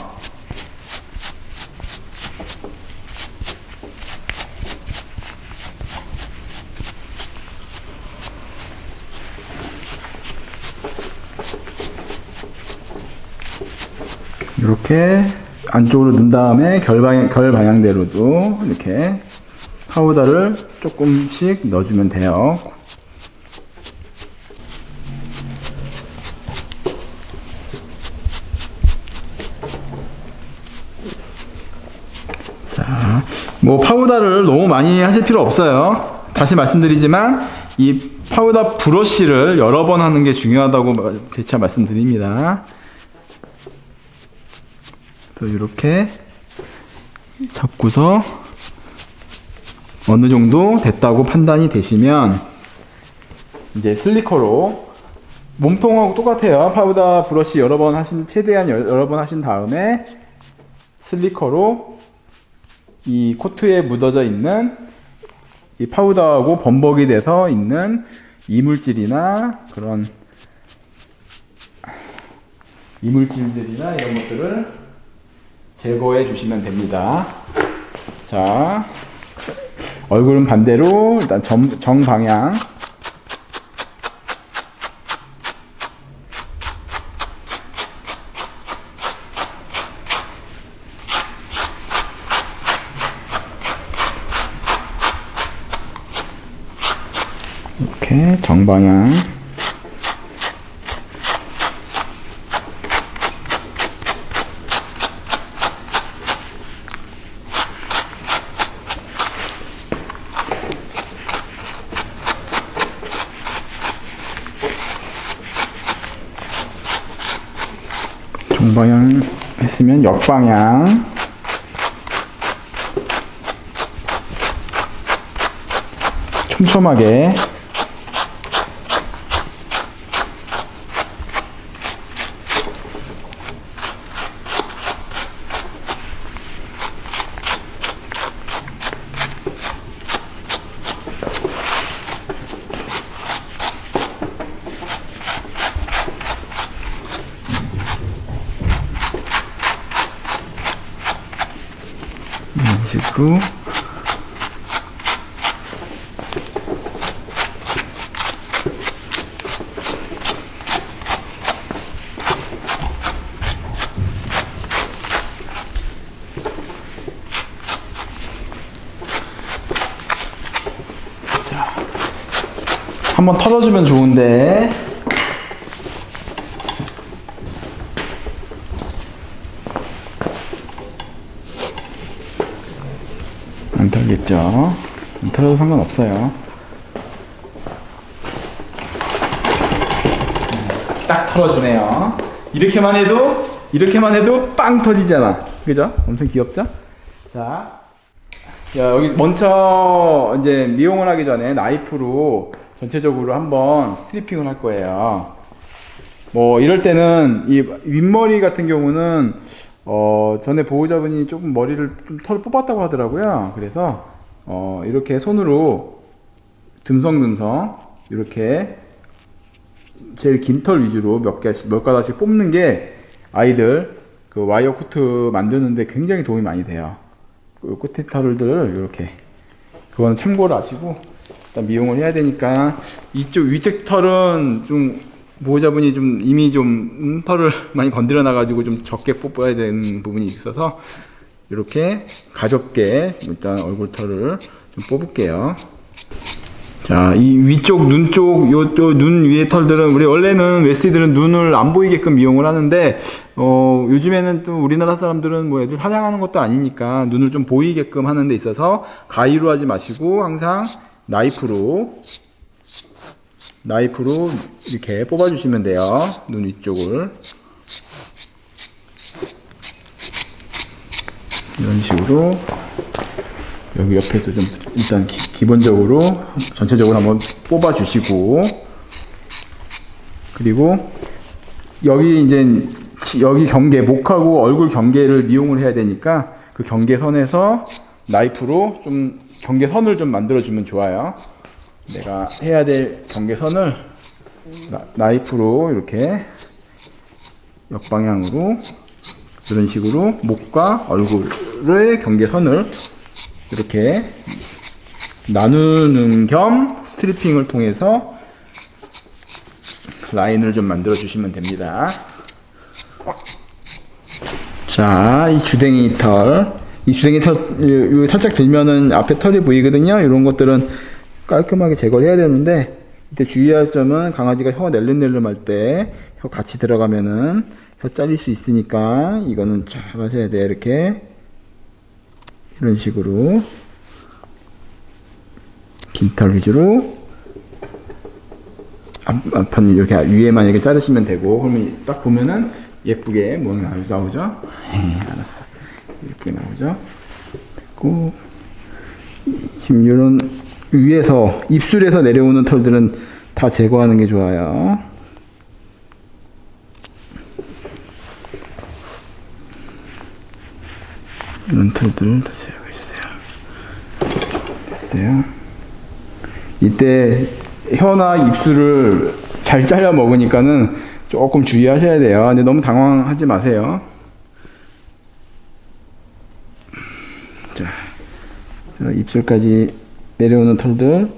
A: 이렇게 안쪽으로 넣은 다음에 결방향대로도 이렇게 파우더를 조금씩 넣어주면 돼요. 자, 뭐 파우더를 너무 많이 하실 필요 없어요. 다시 말씀드리지만 이 파우더 브러쉬를 여러 번 하는 게 중요하다고 재차 말씀드립니다. 이렇게 잡고서 어느 정도 됐다고 판단이 되시면 이제 슬리커로 몸통하고 똑같아요. 파우더 브러쉬 최대한 여러 번 하신 다음에 슬리커로 이 코트에 묻어져 있는 이 파우더하고 범벅이 돼서 있는 이물질이나 그런 이물질들이나 이런 것들을 제거해 주시면 됩니다. 자, 얼굴은 반대로 일단 정방향 이렇게 정방향 정방향 했으면 역방향 촘촘하게 이런 식으로 한번 털어주면 좋은데 안 털겠죠? 안 털어도 상관없어요. 딱 털어주네요. 이렇게만 해도 빵 터지잖아. 그죠? 엄청 귀엽죠? 자, 여기 먼저 이제 미용을 하기 전에 나이프로 전체적으로 한번 스트리핑을 할 거예요. 뭐 이럴 때는 이 윗머리 같은 경우는 전에 보호자분이 조금 머리를 좀 털을 뽑았다고 하더라고요. 그래서 이렇게 손으로 듬성듬성 이렇게 제일 긴 털 위주로 몇 가닥씩 뽑는 게 아이들 그 와이어 코트 만드는데 굉장히 도움이 많이 돼요. 그 끝에 털들을 이렇게 그거는 참고를 하시고 일단 미용을 해야 되니까 이쪽 위쪽 털은 좀 보호자분이 좀 이미 좀 털을 많이 건드려 놔가지고 좀 적게 뽑아야 되는 부분이 있어서 이렇게 가볍게 일단 얼굴 털을 좀 뽑을게요. 자, 이 위쪽 눈 쪽 요쪽 눈 위에 털들은 우리 원래는 웨스티들은 눈을 안 보이게끔 미용을 하는데 요즘에는 또 우리나라 사람들은 뭐 애들 사냥하는 것도 아니니까 눈을 좀 보이게끔 하는 데 있어서 가위로 하지 마시고 항상 나이프로 이렇게 뽑아 주시면 돼요. 눈 위쪽을 이런 식으로 여기 옆에도 좀 일단 기본적으로 전체적으로 한번 뽑아 주시고, 그리고 여기 이제 여기 경계 목하고 얼굴 경계를 미용을 해야 되니까 그 경계선에서 나이프로 좀 경계선을 좀 만들어 주면 좋아요. 내가 해야 될 경계선을 나이프로 이렇게 역방향으로 이런 식으로 목과 얼굴의 경계선을 이렇게 나누는 겸 스트리핑을 통해서 라인을 좀 만들어 주시면 됩니다. 자, 이 주댕이 털 살짝 들면은 앞에 털이 보이거든요. 이런 것들은 깔끔하게 제거를 해야 되는데, 이때 주의할 점은 강아지가 혀 낼름낼름할 때 혀 같이 들어가면은 혀 잘릴 수 있으니까 이거는 잘 하셔야 돼요. 이렇게 이런 식으로 긴 털 위주로 앞판 이렇게 위에만 이렇게 자르시면 되고, 그러면 딱 보면은 예쁘게 모양이 나오죠? 알았어. 예쁘게 나오죠? 그리고 지금 이런 위에서 입술에서 내려오는 털들은 다 제거하는 게 좋아요. 이런 털들 다 제거해 주세요. 됐어요. 이때 혀나 입술을 잘 잘라 먹으니까는 조금 주의하셔야 돼요. 근데 너무 당황하지 마세요. 자, 입술까지 내려오는 털들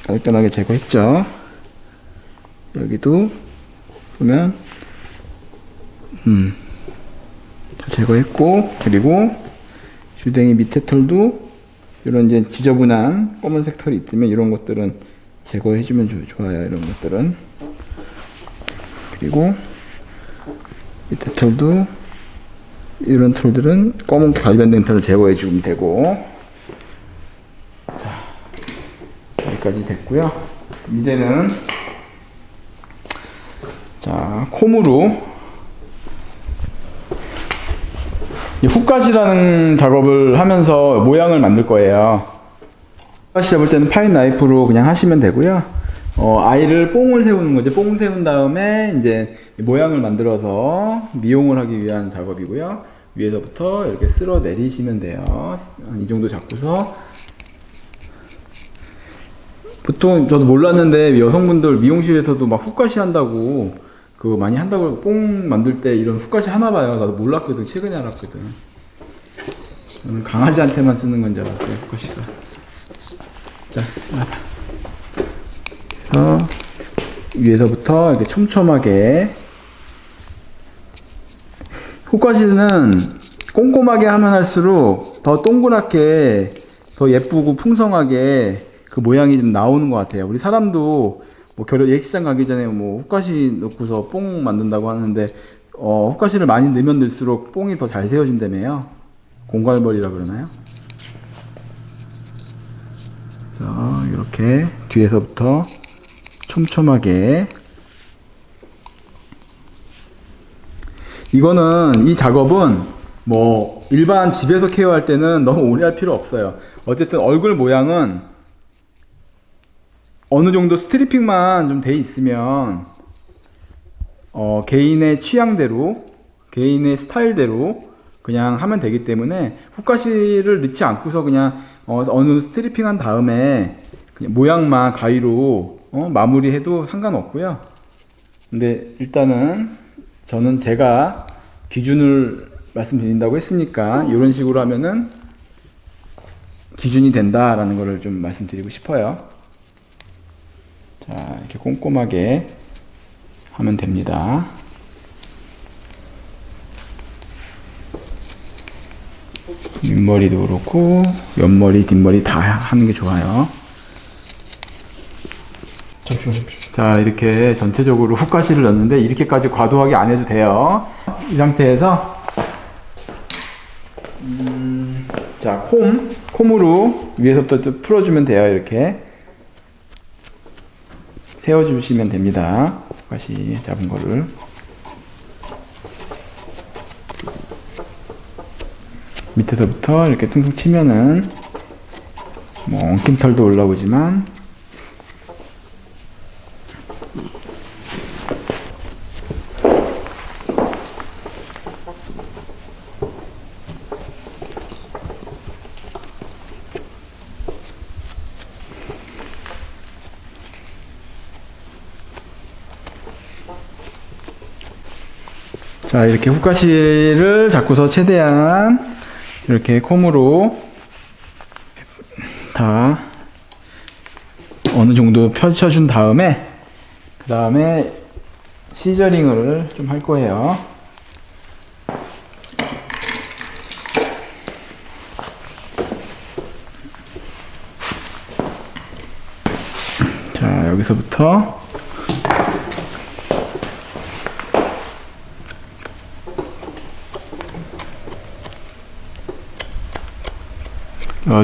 A: 깔끔하게 제거했죠. 여기도 보면 다 제거했고, 그리고 주댕이 밑에 털도 이런 이제 지저분한 검은색 털이 있으면 이런 것들은 제거해주면 좋아요. 이런 것들은. 그리고 밑에 털도 이런 털들은 검은 발견된 털을 제거해주면 되고. 자, 여기까지 됐고요. 이제는 자, 콤으로 훅갓이라는 작업을 하면서 모양을 만들 거예요. 훅갓이 잡을 때는 파인 나이프로 그냥 하시면 되고요. 아이를 뽕을 세우는 거죠. 뽕 세운 다음에 이제 모양을 만들어서 미용을 하기 위한 작업이고요. 위에서부터 이렇게 쓸어 내리시면 돼요. 이 정도 잡고서. 보통 저도 몰랐는데 여성분들 미용실에서도 막 훅갓이 한다고, 그거 많이 한다고, 뽕 만들 때 이런 훅갓이 하나 봐요. 나도 몰랐거든. 최근에 알았거든. 저는 강아지한테만 쓰는 건 줄 알았어요, 훅갓이가. 자, 그래서 위에서부터 이렇게 촘촘하게. 훅갓이는 꼼꼼하게 하면 할수록 더 동그랗게, 더 예쁘고 풍성하게 그 모양이 좀 나오는 것 같아요. 우리 사람도 뭐 예식장 가기 전에 뭐 훅갓이 넣고서 뽕 만든다고 하는데, 훅갓이를 많이 넣으면 넣을수록 뽕이 더 잘 세워진다며요. 공갈벌이라 그러나요? 그래서 이렇게 뒤에서부터 촘촘하게. 이거는, 이 작업은 뭐 일반 집에서 케어할 때는 너무 오래 할 필요 없어요. 어쨌든 얼굴 모양은 어느 정도 스트리핑만 좀 돼 있으면 개인의 취향대로, 개인의 스타일대로 그냥 하면 되기 때문에 훅갓이를 넣지 않고서 그냥 어느 스트리핑 한 다음에 그냥 모양만 가위로 마무리해도 상관없고요. 근데 일단은 저는 제가 기준을 말씀드린다고 했으니까 이런 식으로 하면은 기준이 된다라는 거를 좀 말씀드리고 싶어요. 자, 이렇게 꼼꼼하게 하면 됩니다. 윗머리도 그렇고 옆머리, 뒷머리 다 하는 게 좋아요. 자, 이렇게 전체적으로 훅갓이를 넣었는데 이렇게까지 과도하게 안 해도 돼요. 이 상태에서 자, 콤으로 위에서부터 풀어주면 돼요. 이렇게 세워주시면 됩니다. 훅갓이 잡은 거를. 밑에서부터 이렇게 퉁퉁 치면은 뭐 엉킴털도 올라오지만, 자, 이렇게 훅갓이를 잡고서 최대한 이렇게 콤으로 다 어느 정도 펼쳐준 다음에, 그 다음에 시저링을 좀 할 거예요. 자, 여기서부터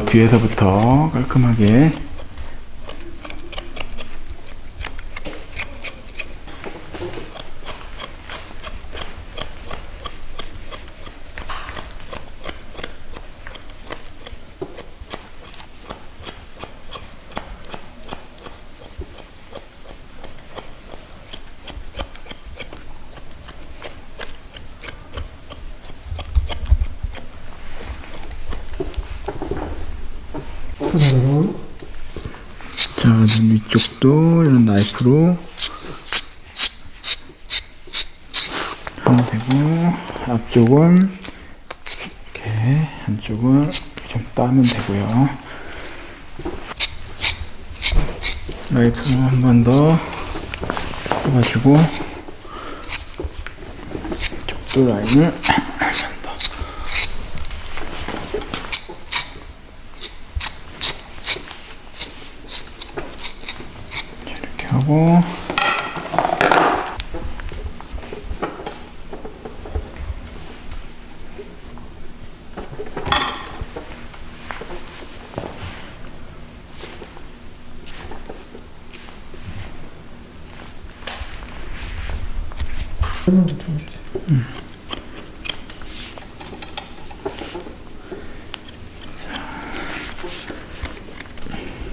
A: 뒤에서부터 깔끔하게
B: 나이프로.
A: 자, 눈 위쪽도 이런 나이프로 하면 되고, 앞쪽은 이렇게, 한쪽은 좀 따면 되고요. 나이프로 한 번 더 해가지고 이쪽도 라인을 이렇게 하고,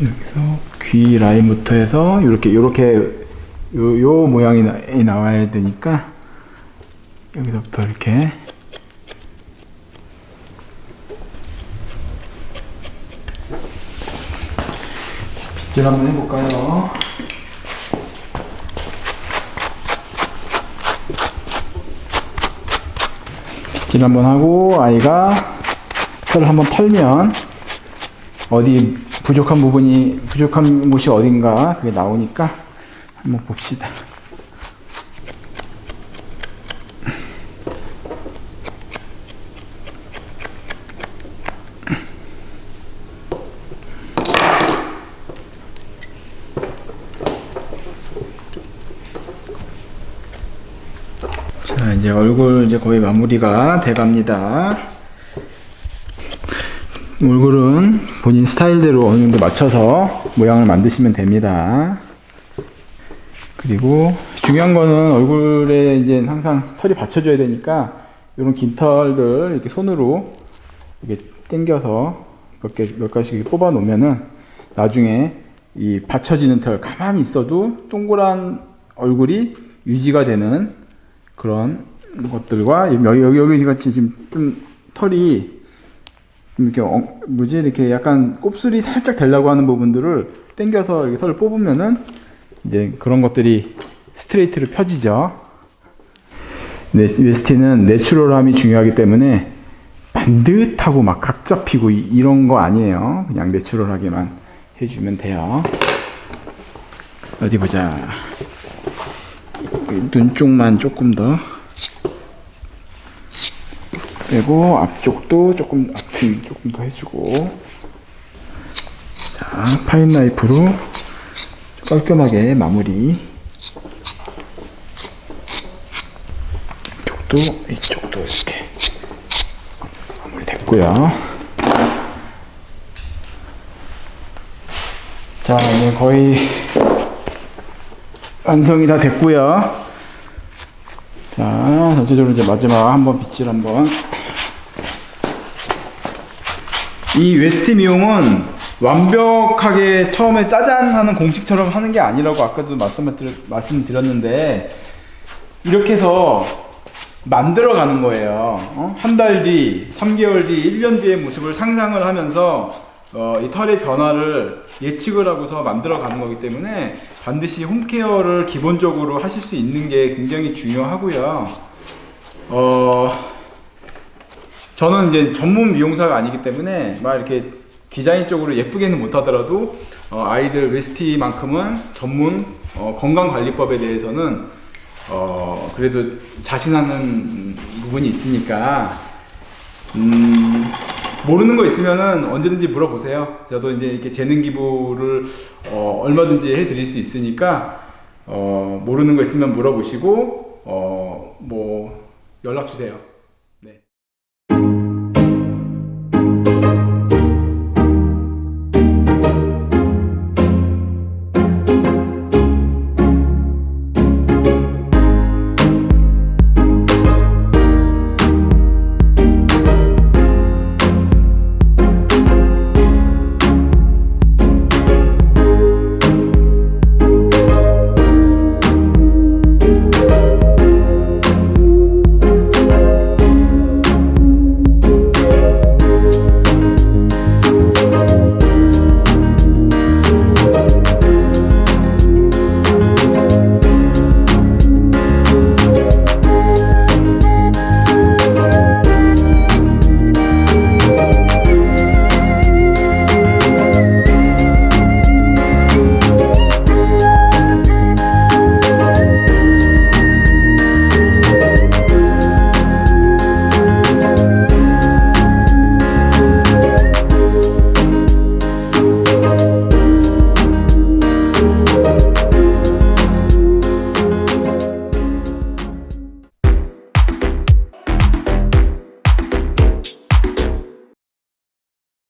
A: 여기서 귀 라인부터 해서 요렇게 요 모양이 나와야 되니까 여기서부터 이렇게 빗질 한번 해볼까요? 빗질 한번 하고, 아이가 털을 한번 털면 어디 부족한 곳이 어딘가 그게 나오니까 한번 봅시다. 자, 이제 얼굴 이제 거의 마무리가 돼 갑니다. 얼굴은 본인 스타일대로 어느 정도 맞춰서 모양을 만드시면 됩니다. 그리고 중요한 거는 얼굴에 이제 항상 털이 받쳐줘야 되니까 이런 긴 털들 이렇게 손으로 이렇게 당겨서 몇 가지씩 이렇게 뽑아 놓으면은 나중에 이 받쳐지는 털 가만히 있어도 동그란 얼굴이 유지가 되는 그런 것들과 여기 같이 지금 좀 털이 이렇게 이렇게 약간 곱슬이 살짝 되려고 하는 부분들을 당겨서 이렇게 털을 뽑으면은 이제 그런 것들이 스트레이트로 펴지죠. 웨스티는 내추럴함이 중요하기 때문에 반듯하고 막 각 잡히고 이런 거 아니에요. 그냥 내추럴하게만 해주면 돼요. 어디 보자. 눈 쪽만 조금 더 빼고, 앞쪽도 앞팀 조금 더 해주고, 자, 파인 나이프로 깔끔하게 마무리. 이쪽도 이렇게 마무리 됐고요. 자, 이제 거의 완성이 다 됐고요. 자, 전체적으로 이제 마지막 한번 빗질 한번. 이 웨스티 미용은 완벽하게 처음에 짜잔 하는 공식처럼 하는 게 아니라고 아까도 말씀드렸는데, 이렇게 해서 만들어가는 거예요. 한 달 뒤, 3개월 뒤, 1년 뒤의 모습을 상상을 하면서 이 털의 변화를 예측을 하고서 만들어가는 거기 때문에 반드시 홈케어를 기본적으로 하실 수 있는 게 굉장히 중요하고요. 저는 이제 전문 미용사가 아니기 때문에 막 이렇게 디자인적으로 예쁘게는 못하더라도 아이들 웨스티만큼은 전문 건강관리법에 대해서는 그래도 자신하는 부분이 있으니까 모르는 거 있으면은 언제든지 물어보세요. 저도 이제 이렇게 재능 기부를 얼마든지 해드릴 수 있으니까 모르는 거 있으면 물어보시고 뭐 연락 주세요.